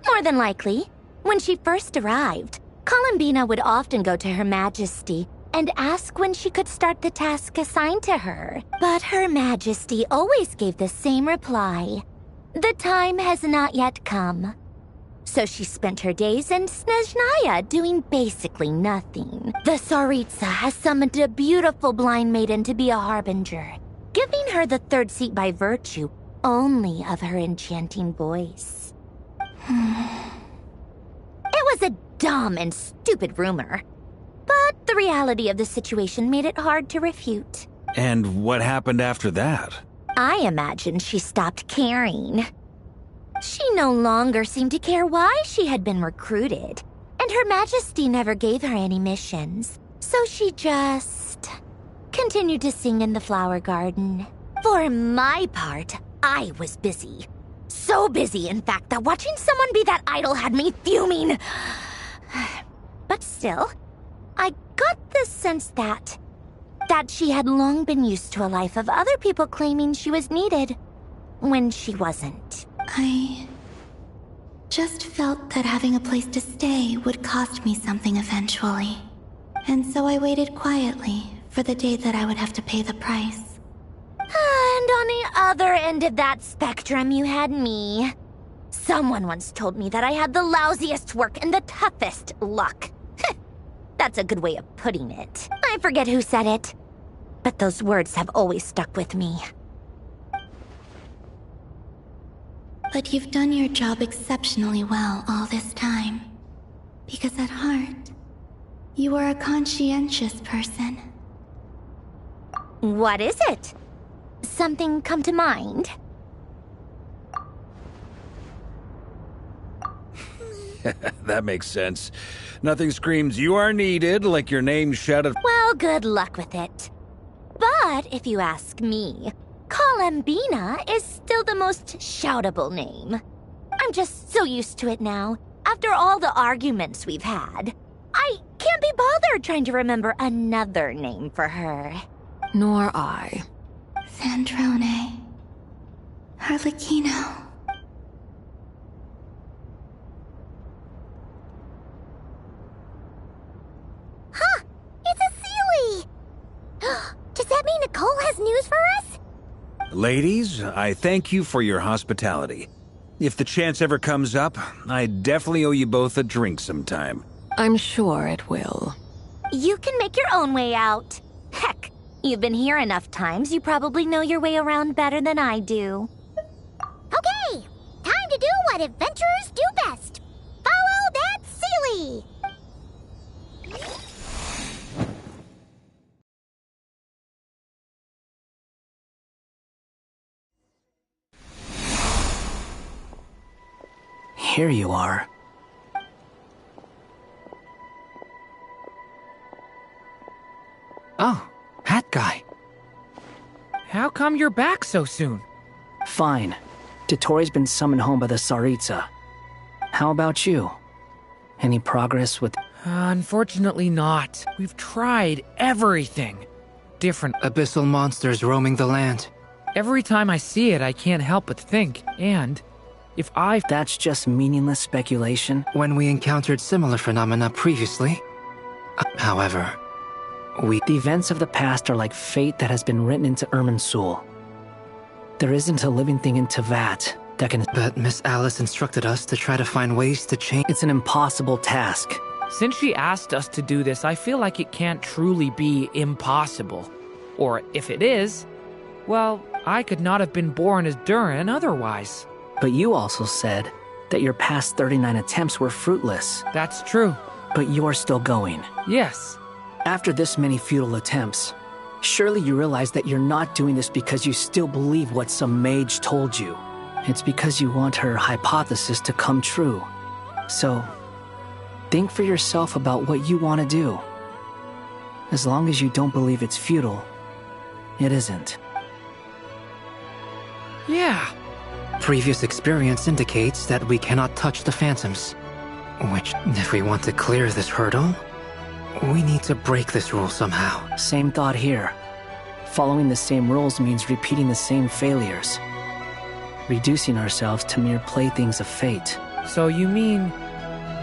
More than likely. When she first arrived, Columbina would often go to Her Majesty and ask when she could start the task assigned to her. But Her Majesty always gave the same reply. The time has not yet come. So she spent her days in Snezhnaya doing basically nothing. The Tsaritsa has summoned a beautiful blind maiden to be a harbinger, giving her the third seat by virtue only of her enchanting voice. It was a dumb and stupid rumor, but the reality of the situation made it hard to refute. And what happened after that? I imagine she stopped caring. She no longer seemed to care why she had been recruited, and Her Majesty never gave her any missions, so she just continued to sing in the flower garden. For my part, I was busy. So busy, in fact, that watching someone be that idol had me fuming. But still, I got the sense that she had long been used to a life of other people claiming she was needed when she wasn't. I just felt that having a place to stay would cost me something eventually. And so I waited quietly for the day that I would have to pay the price. And on the other end of that spectrum, you had me. Someone once told me that I had the lousiest work and the toughest luck. That's a good way of putting it. I forget who said it, but those words have always stuck with me. But you've done your job exceptionally well all this time. Because at heart, you are a conscientious person. What is it? Something come to mind? That makes sense. Nothing screams you are needed like your name shouted. Well, good luck with it. But if you ask me, Columbina is still the most shoutable name. I'm just so used to it now. After all the arguments we've had, I can't be bothered trying to remember another name for her. Nor I. Sandrone. Harlequino. Huh! It's a Seelie! Does that mean Nicole has news for us? Ladies, I thank you for your hospitality. If the chance ever comes up, I definitely owe you both a drink sometime. I'm sure it will. You can make your own way out. Heck, you've been here enough times, you probably know your way around better than I do. Okay, time to do what adventurers do best. Follow that Seelie! Here you are. Oh, Hat Guy. How come you're back so soon? Fine. Dottore been summoned home by the Tsaritsa. How about you? Any progress with... Unfortunately not. We've tried everything. Different abyssal monsters roaming the land. Every time I see it, I can't help but think, and if That's just meaningless speculation. When we encountered similar phenomena previously. However, The events of the past are like fate that has been written into Irminsul. There isn't a living thing in Teyvat that can... But Miss Alice instructed us to try to find ways to change... It's an impossible task. Since she asked us to do this, I feel like it can't truly be impossible. Or if it is, well, I could not have been born as Durin otherwise. But you also said that your past 39 attempts were fruitless. That's true. But you're still going. Yes. After this many futile attempts, surely you realize that you're not doing this because you still believe what some mage told you. It's because you want her hypothesis to come true. So, think for yourself about what you want to do. As long as you don't believe it's futile, it isn't. Yeah. Previous experience indicates that we cannot touch the phantoms. Which, if we want to clear this hurdle, we need to break this rule somehow. Same thought here. Following the same rules means repeating the same failures. Reducing ourselves to mere playthings of fate. So you mean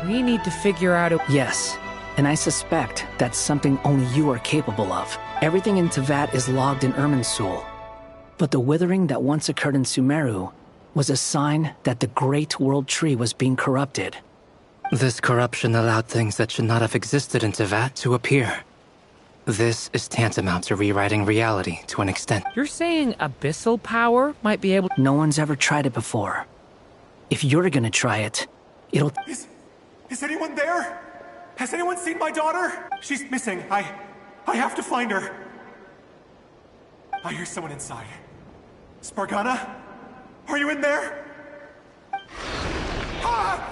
we need to figure out a... Yes, and I suspect that's something only you are capable of. Everything in Teyvat is logged in Irminsul. But the withering that once occurred in Sumeru was a sign that the Great World Tree was being corrupted. This corruption allowed things that should not have existed in Teyvat to appear. This is tantamount to rewriting reality to an extent. You're saying abyssal power might be able... No one's ever tried it before. If you're gonna try it, it'll... Is anyone there? Has anyone seen my daughter? She's missing. I have to find her. I hear someone inside. Spargana? Are you in there? Ah!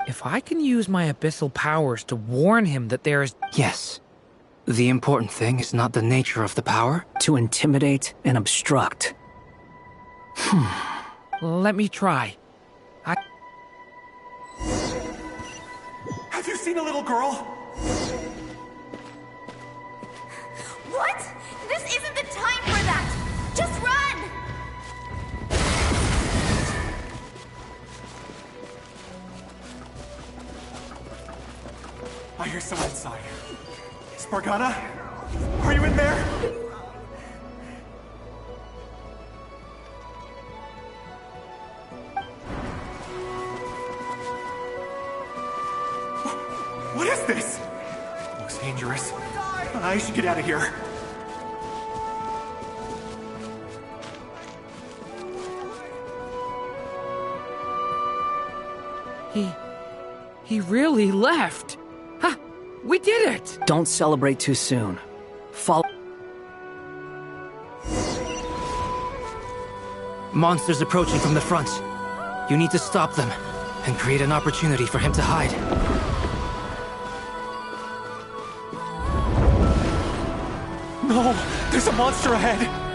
If I can use my abyssal powers to warn him that there is... Yes. The important thing is not the nature of the power. To intimidate and obstruct. Let me try. Have you seen a little girl? What? This isn't the time for that! Just run! I hear someone inside. Spargana? Are you in there? What is this? Looks dangerous. I should get out of here. He really left. Ha! We did it! Don't celebrate too soon. Follow... Monsters approaching from the front. You need to stop them and create an opportunity for him to hide. No! There's a monster ahead!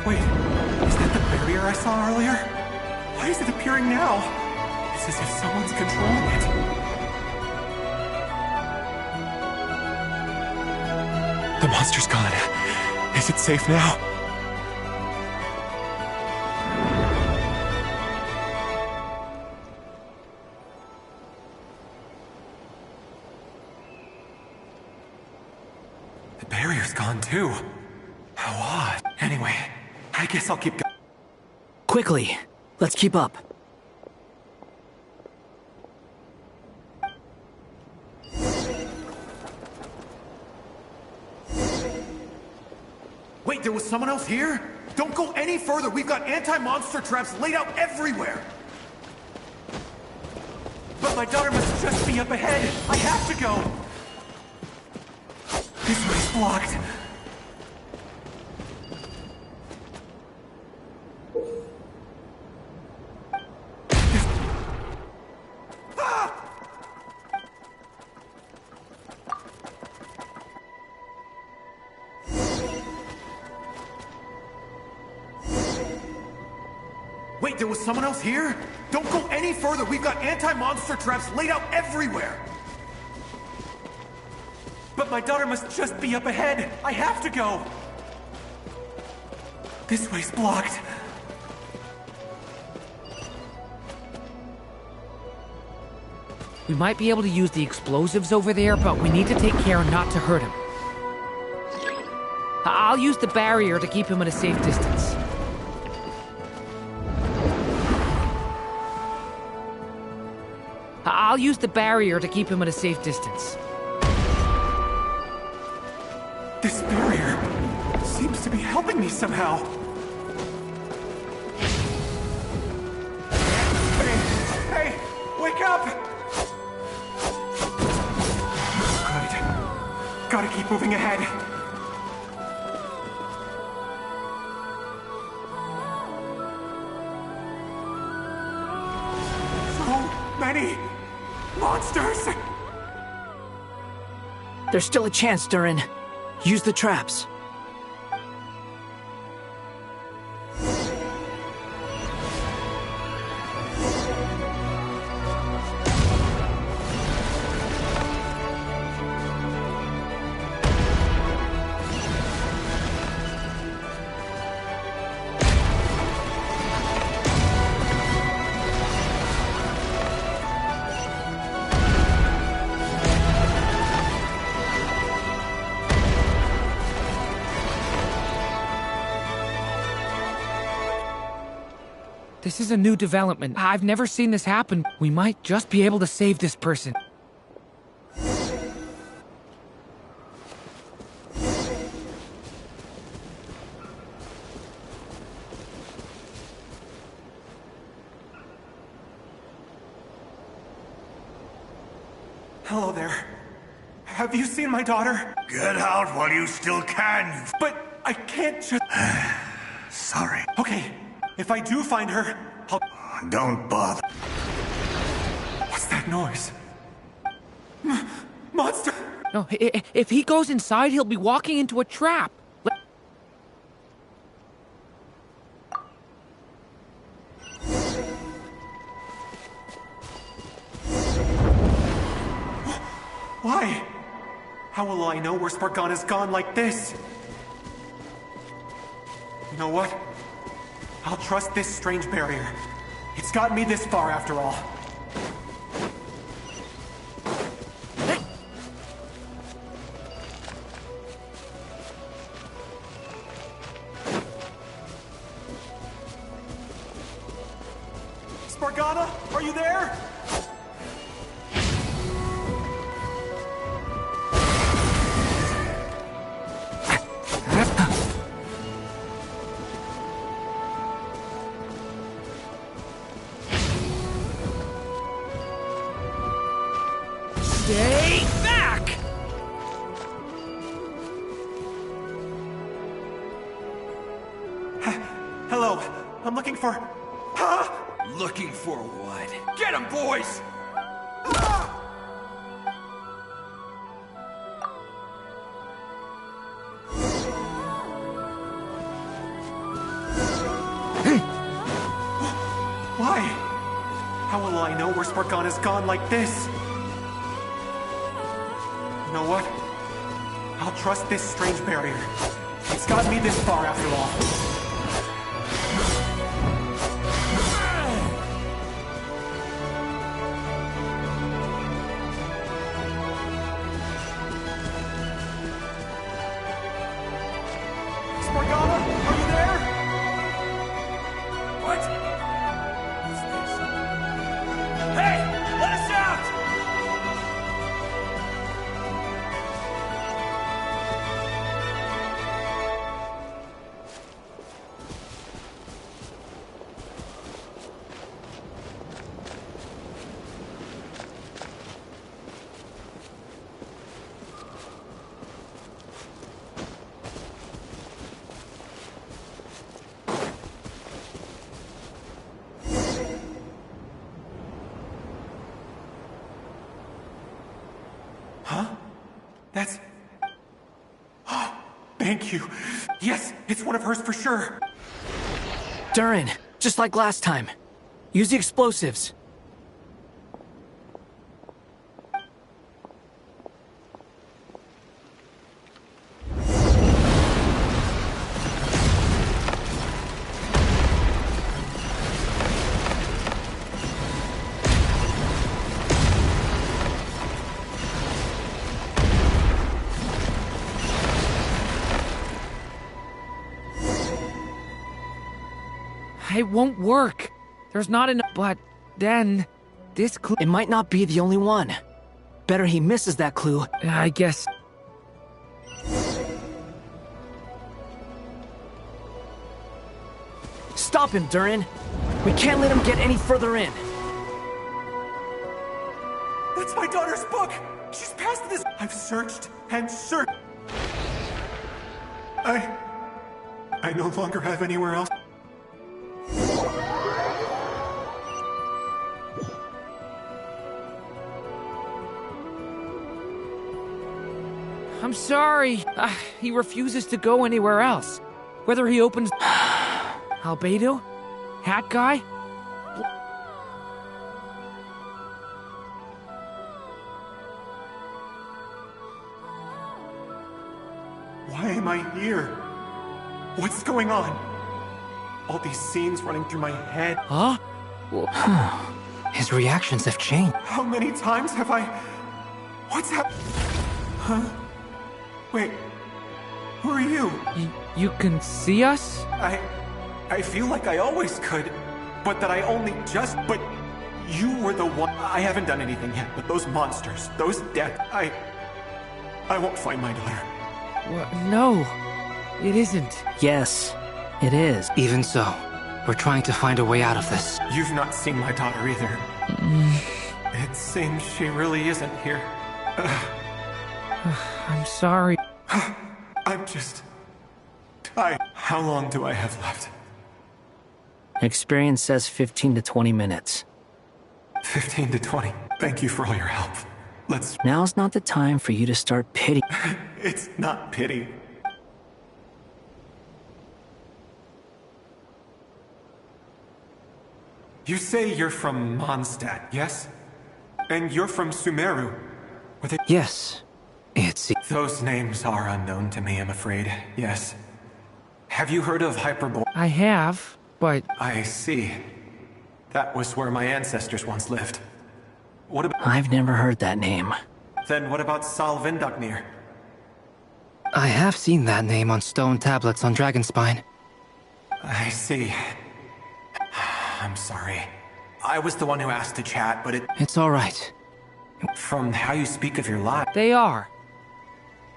Wait, is that the barrier I saw earlier? Why is it appearing now? It's as if someone's controlling it. The monster's gone. Is it safe now? The barrier's gone too. How odd. Anyway, I guess I'll keep going. Quickly, let's keep up. Wait, there was someone else here? Don't go any further. We've got anti-monster traps laid out everywhere. But my daughter must just be up ahead. I have to go. This way's blocked. Wait, there was someone else here? Don't go any further. We've got anti-monster traps laid out everywhere. But my daughter must just be up ahead. I have to go. This way's blocked. We might be able to use the explosives over there, but we need to take care not to hurt him. I'll use the barrier to keep him at a safe distance. I'll use the barrier to keep him at a safe distance. This barrier seems to be helping me somehow. Hey, wake up! Good. Gotta keep moving ahead. So many monsters! There's still a chance, Durin. Use the traps. This is a new development. I've never seen this happen. We might just be able to save this person. Hello there. Have you seen my daughter? Get out while you still can, you... But I can't just... Sorry. Okay, if I do find her, I'll... Don't bother. What's that noise? Monster! No, if he goes inside, he'll be walking into a trap. Why? How will I know where Spargana's gone like this? You know what? I'll trust this strange barrier. It's gotten me this far after all. Spargana, are you there? Stay back! Hello, I'm looking for... Huh? Looking for what? Get him, boys! Why? How will I know where Spargana's gone like this? You know what? I'll trust this strange barrier. It's gotten me this far after all. Spargana, are you there? What? What's this? Hey! Let us out! Huh? That's... Thank you. Yes, it's one of hers for sure. Durin, just like last time. Use the explosives. It won't work. There's not enough. But then, this clue. It might not be the only one. Better he misses that clue. I guess. Stop him, Durin. We can't let him get any further in. That's my daughter's book! She's passed this. I've searched and searched. I no longer have anywhere else. I'm sorry. He refuses to go anywhere else. Whether he opens... Albedo? Hat guy? Why am I here? What's going on? All these scenes running through my head. Huh? His reactions have changed. How many times have I... What's happened? Huh? Wait. Who are you? You can see us? I feel like I always could, but that I only just... But you were the one... I haven't done anything yet, but those monsters, those deaths, I won't find my daughter. No, it isn't. Yes, it is. Even so, we're trying to find a way out of this. You've not seen my daughter either. It seems she really isn't here. I'm sorry. I'm just... tired. How long do I have left? Experience says 15 to 20 minutes. 15 to 20. Thank you for all your help. Let's... Now's not the time for you to start pitying. It's not pity. You say you're from Mondstadt, yes? And you're from Sumeru? Yes. It's... Those names are unknown to me, I'm afraid. Yes. Have you heard of Hyperborea? I have, but... I see. That was where my ancestors once lived. What about... I've never heard that name. Then what about Salvindaknir? I have seen that name on stone tablets on Dragonspine. I see. I'm sorry. I was the one who asked to chat, but It's alright. From how you speak of your life... They are.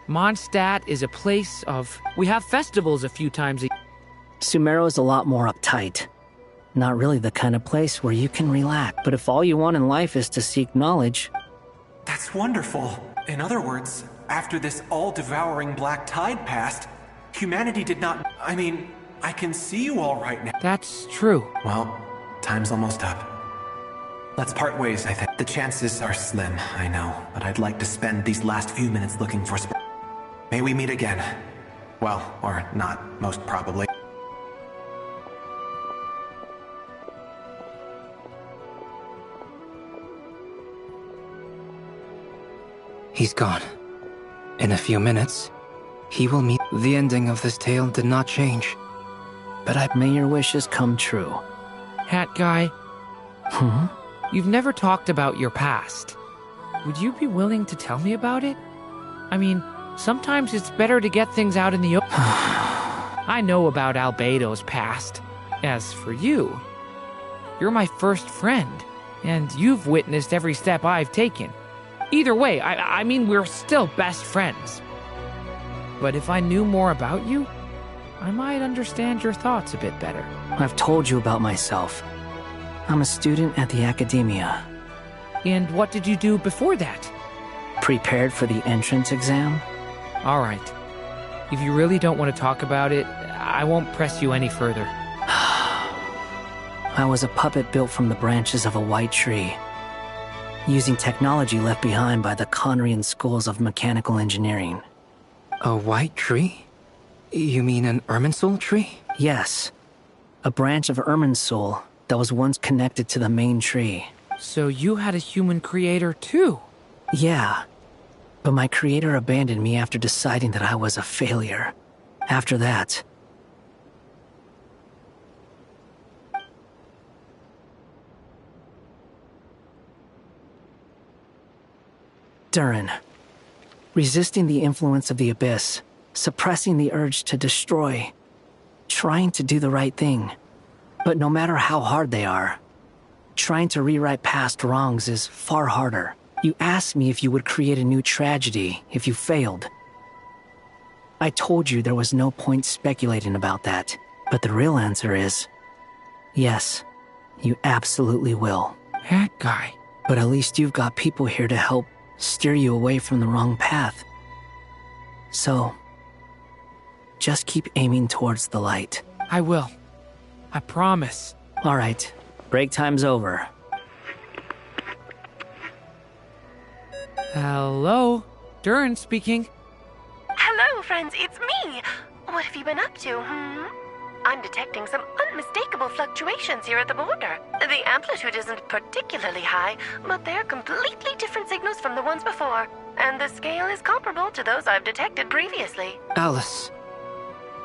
Mondstadt is a place of... We have festivals a few times a... Sumeru is a lot more uptight. Not really the kind of place where you can relax. But if all you want in life is to seek knowledge... That's wonderful. In other words, after this all-devouring black tide passed, humanity did not... I mean, I can see you all right now. That's true. Well, time's almost up. Let's part ways, I think. The chances are slim, I know, but I'd like to spend these last few minutes looking for... May we meet again. Well, or not, most probably. He's gone. In a few minutes, he will meet... The ending of this tale did not change. But May your wishes come true. Hat guy. You've never talked about your past. Would you be willing to tell me about it? I mean, sometimes it's better to get things out in the open. I know about Albedo's past. As for you, you're my first friend, and you've witnessed every step I've taken. Either way, I mean, we're still best friends. But if I knew more about you, I might understand your thoughts a bit better. I've told you about myself. I'm a student at the Academia. And what did you do before that? Prepared for the entrance exam? All right. If you really don't want to talk about it, I won't press you any further. I was a puppet built from the branches of a white tree, using technology left behind by the Conrian schools of mechanical engineering. A white tree? You mean an Irminsul tree? Yes. A branch of Irminsul that was once connected to the main tree. So you had a human creator too? Yeah. But my creator abandoned me after deciding that I was a failure. After that... Durin. Resisting the influence of the Abyss, suppressing the urge to destroy, trying to do the right thing. But no matter how hard they are, trying to rewrite past wrongs is far harder. You asked me if you would create a new tragedy if you failed. I told you there was no point speculating about that, but the real answer is, yes, you absolutely will. That guy. But at least you've got people here to help steer you away from the wrong path. So, just keep aiming towards the light. I will. I promise. All right, break time's over. Hello? Durin speaking. Hello, friends, it's me. What have you been up to, I'm detecting some unmistakable fluctuations here at the border. The amplitude isn't particularly high, but they're completely different signals from the ones before, and the scale is comparable to those I've detected previously. Alice,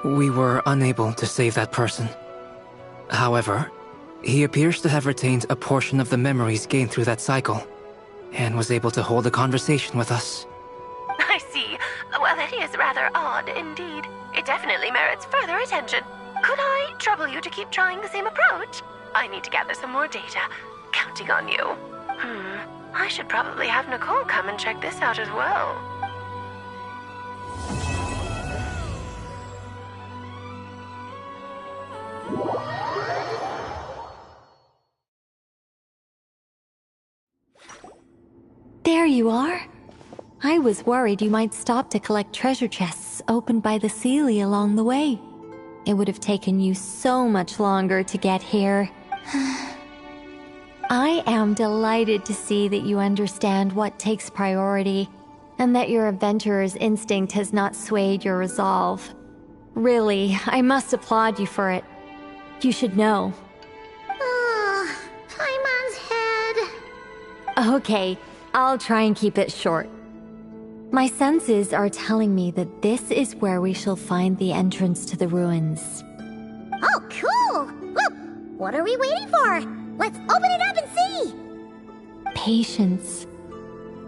we were unable to save that person. However, he appears to have retained a portion of the memories gained through that cycle, and was able to hold a conversation with us. I see. Well, that is rather odd indeed. It definitely merits further attention. Could I trouble you to keep trying the same approach? I need to gather some more data. Counting on you. I should probably have Nicole come and check this out as well. There you are. I was worried you might stop to collect treasure chests opened by the Seelie along the way. It would have taken you so much longer to get here. I am delighted to see that you understand what takes priority, and that your adventurer's instinct has not swayed your resolve. Really, I must applaud you for it. You should know. Paimon's head. Okay, I'll try and keep it short. My senses are telling me that this is where we shall find the entrance to the ruins. Oh, cool! Well, what are we waiting for? Let's open it up and see! Patience.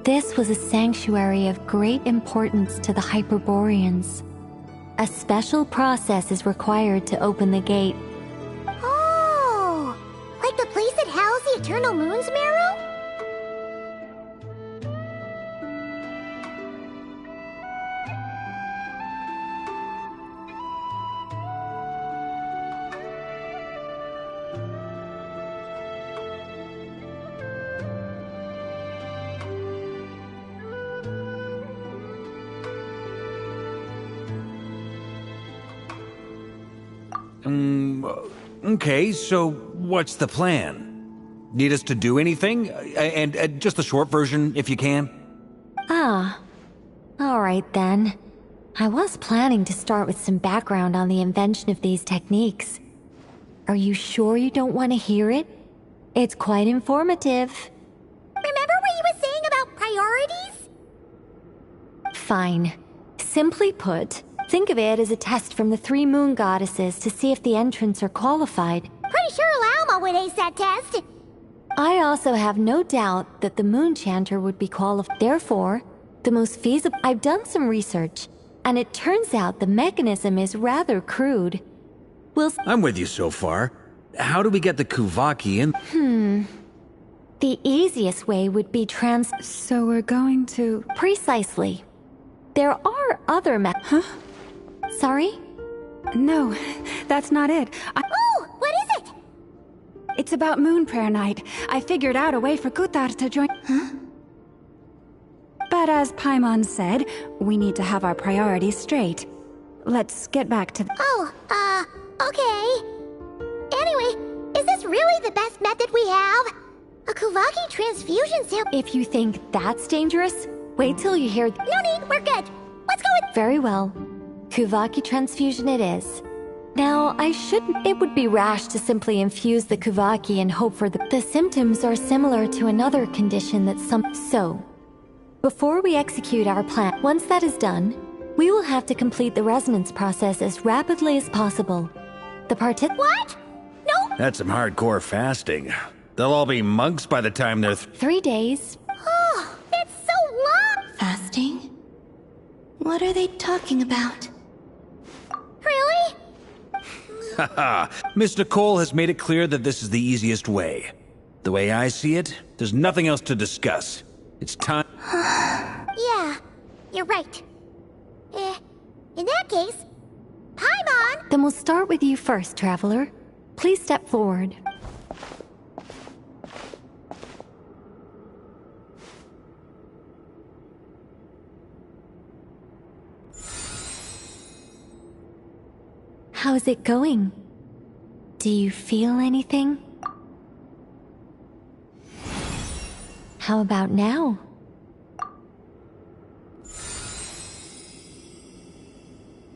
This was a sanctuary of great importance to the Hyperboreans. A special process is required to open the gate. Oh! Like the place that housed the Eternal Moon's Marrow? Okay, so what's the plan? Need us to do anything? And just the short version, if you can. Ah. Alright then. I was planning to start with some background on the invention of these techniques. Are you sure you don't want to hear it? It's quite informative. Remember what you were saying about priorities? Fine. Simply put, think of it as a test from the 3 moon goddesses to see if the entrants are qualified. Pretty sure Lauma would ace that test. I also have no doubt that the Moon Chanter would be qualified. Therefore, the most feasible... I've done some research, and it turns out the mechanism is rather crude. I'm with you so far. How do we get the Kuvaki in? The easiest way would be So we're going to... Precisely. There are other Huh? Sorry? No, that's not it. Oh, what is it? It's about Moon Prayer Night. I figured out a way for Kuthar to join... Huh? But as Paimon said, we need to have our priorities straight. Let's get back to... Okay. Anyway, is this really the best method we have? A Kuvaki transfusion sample... If you think that's dangerous, wait till you hear... No need, we're good. Let's go with... Very well. Kuvaki transfusion it is. Now, it would be rash to simply infuse the Kuvaki and hope for the symptoms are similar to another condition that So, before we execute our plan, once that is done, we will have to complete the resonance process as rapidly as possible. What? No? That's some hardcore fasting. They'll all be monks by the time they're... 3 days. Oh, that's so long! Fasting? What are they talking about? Really? Haha, Miss Nicole has made it clear that this is the easiest way. The way I see it, there's nothing else to discuss. It's time. Yeah, you're right. In that case, Paimon! Then we'll start with you first, Traveler. Please step forward. How's it going? Do you feel anything? How about now?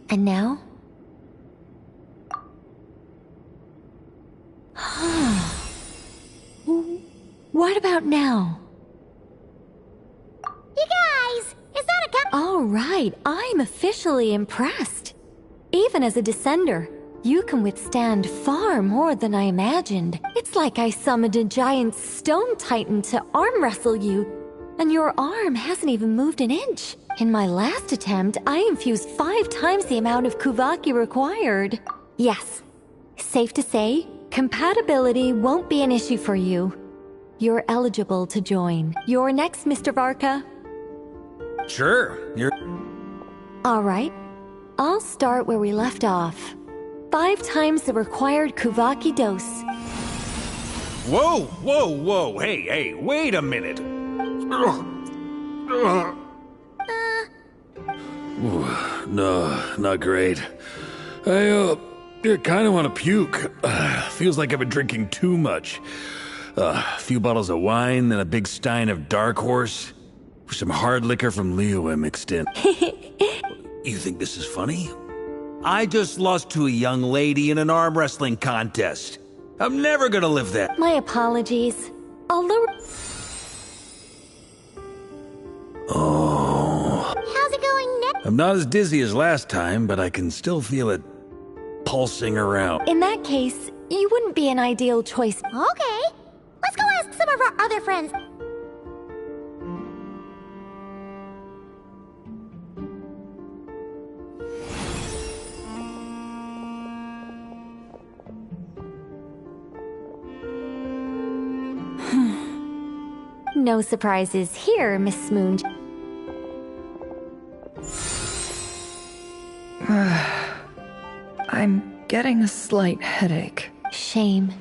And now? What about now? You guys, is that a gun? All right, I'm officially impressed. Even as a descender, you can withstand far more than I imagined. It's like I summoned a giant stone titan to arm wrestle you, and your arm hasn't even moved an inch. In my last attempt, I infused 5 times the amount of Kuvaki required. Yes, safe to say, compatibility won't be an issue for you. You're eligible to join. You're next, Mr. Varka. Sure, you're... All right. I'll start where we left off. 5 times the required Kuvaki dose. Whoa, whoa, whoa, hey, wait a minute. No, not great. I kind of want to puke. Feels like I've been drinking too much. A few bottles of wine, then a big stein of Dark Horse. Some hard liquor from Liyue mixed in. You think this is funny? I just lost to a young lady in an arm wrestling contest. I'm never gonna live that. My apologies. Although... Oh. How's it going next? I'm not as dizzy as last time, but I can still feel it pulsing around. In that case, you wouldn't be an ideal choice. Okay. Let's go ask some of our other friends. No surprises here, Miss Moon. I'm getting a slight headache. Shame.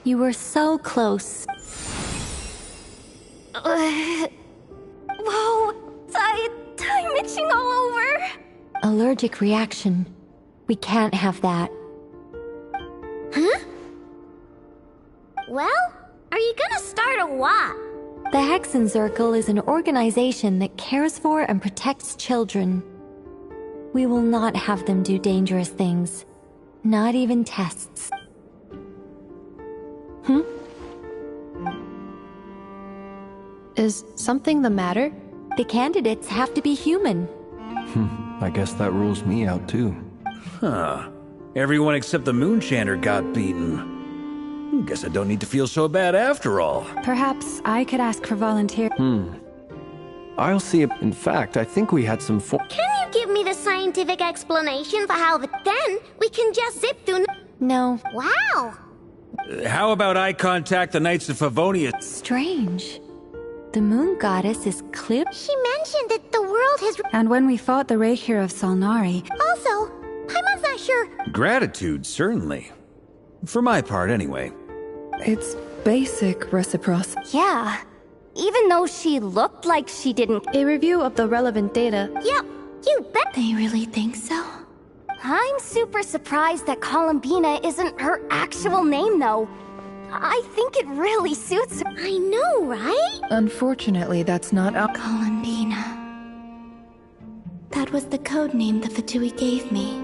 You were so close. Whoa! I'm itching all over! Allergic reaction. We can't have that. Huh? Well, are you gonna start a what? The Hexenzirkel is an organization that cares for and protects children. We will not have them do dangerous things. Not even tests. Is something the matter? The candidates have to be human. I guess that rules me out too. Huh. Everyone except the Moonchander got beaten. Guess I don't need to feel so bad after all. Perhaps I could ask for volunteer. I'll see if... In fact, I think we had some Can you give me the scientific explanation for how then we can just zip through... No. Wow! How about I contact the Knights of Favonia? Strange. The moon goddess is clear. She mentioned that the world has... And when we fought the Raihir of Solnari... Also, Paimon's not sure... Gratitude, certainly. For my part, anyway. It's basic reciprocity. Yeah. Even though she looked like she didn't... A review of the relevant data. Yep, you bet. They really think so? I'm super surprised that Columbina isn't her actual name, though. I think it really suits her. I know, right? Unfortunately, that's not our... Columbina. That was the code name the Fatui gave me.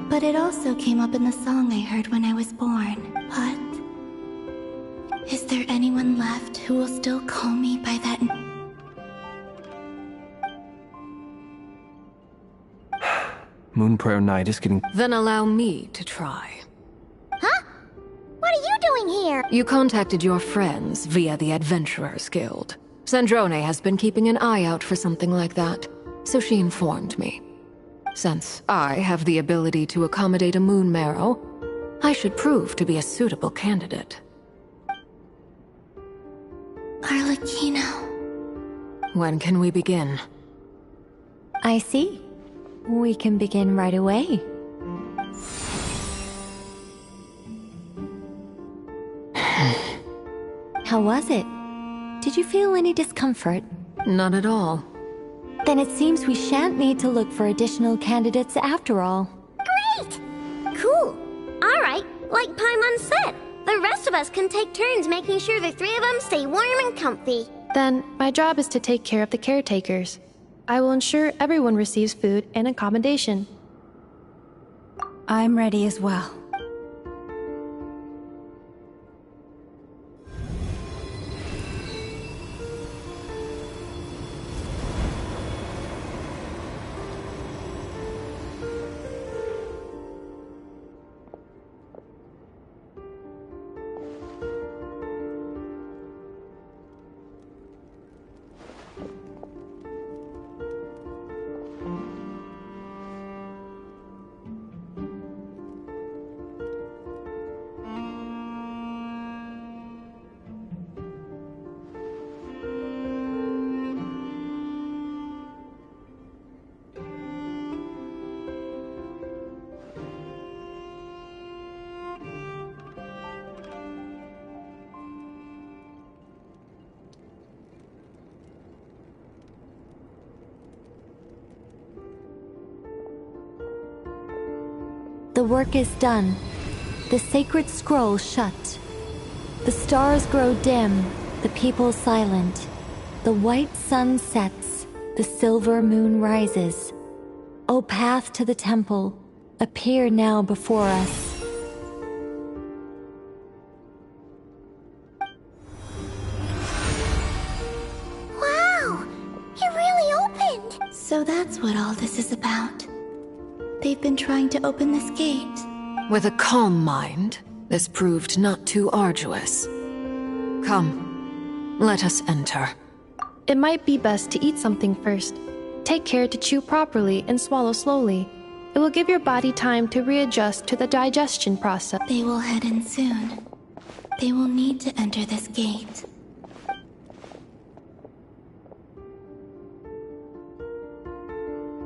But it also came up in the song I heard when I was born. But... is there anyone left who will still call me by that name? Moonprayer Night is getting... Then allow me to try. Huh? What are you doing here? You contacted your friends via the Adventurers Guild. Sandrone has been keeping an eye out for something like that, so she informed me. Since I have the ability to accommodate a moon marrow, I should prove to be a suitable candidate. Arlecchino. When can we begin? I see. We can begin right away. How was it? Did you feel any discomfort? Not at all. Then it seems we shan't need to look for additional candidates after all. Great! Cool. All right, like Paimon said, the rest of us can take turns making sure the three of them stay warm and comfy. Then, my job is to take care of the caretakers. I will ensure everyone receives food and accommodation. I'm ready as well. The work is done. The sacred scroll shut. The stars grow dim, the people silent. The white sun sets, the silver moon rises. O path to the temple, appear now before us. Wow! It really opened! So that's what all this is about. They've been trying to open this gate. With a calm mind, this proved not too arduous. Come, let us enter. It might be best to eat something first. Take care to chew properly and swallow slowly. It will give your body time to readjust to the digestion process. They will head in soon. They will need to enter this gate.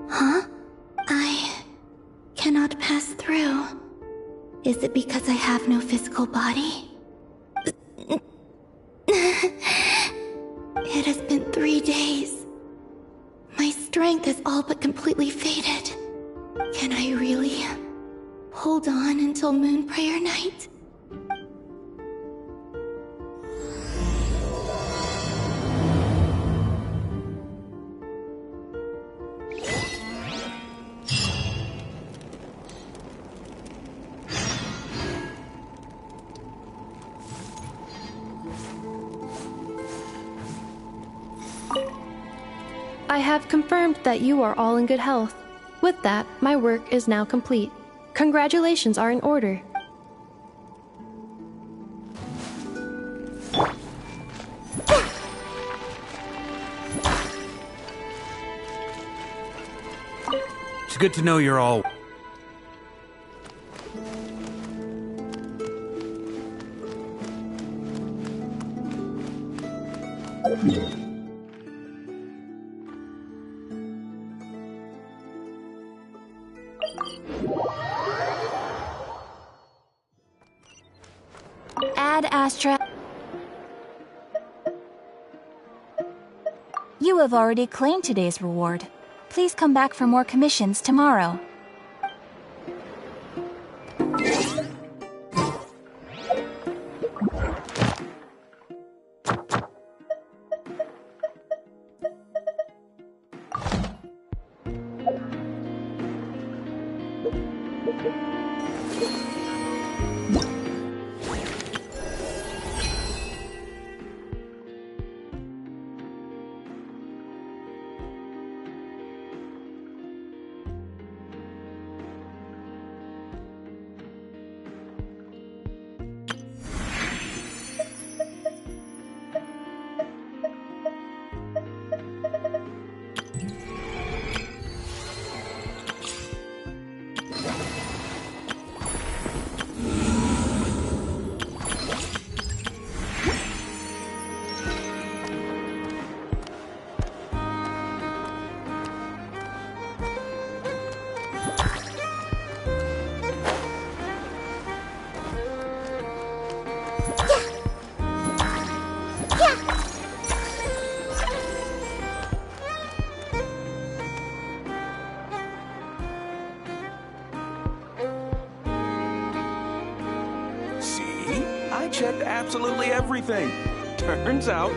Huh? I cannot pass through. Is it because I have no physical body? It has been 3 days. My strength is all but completely faded. Can I really hold on until Moon Prayer Night? I have confirmed that you are all in good health. With that, my work is now complete. Congratulations are in order. It's good to know you're all... Ad Astra. You have already claimed today's reward. Please come back for more commissions tomorrow. checked absolutely everything. Turns out,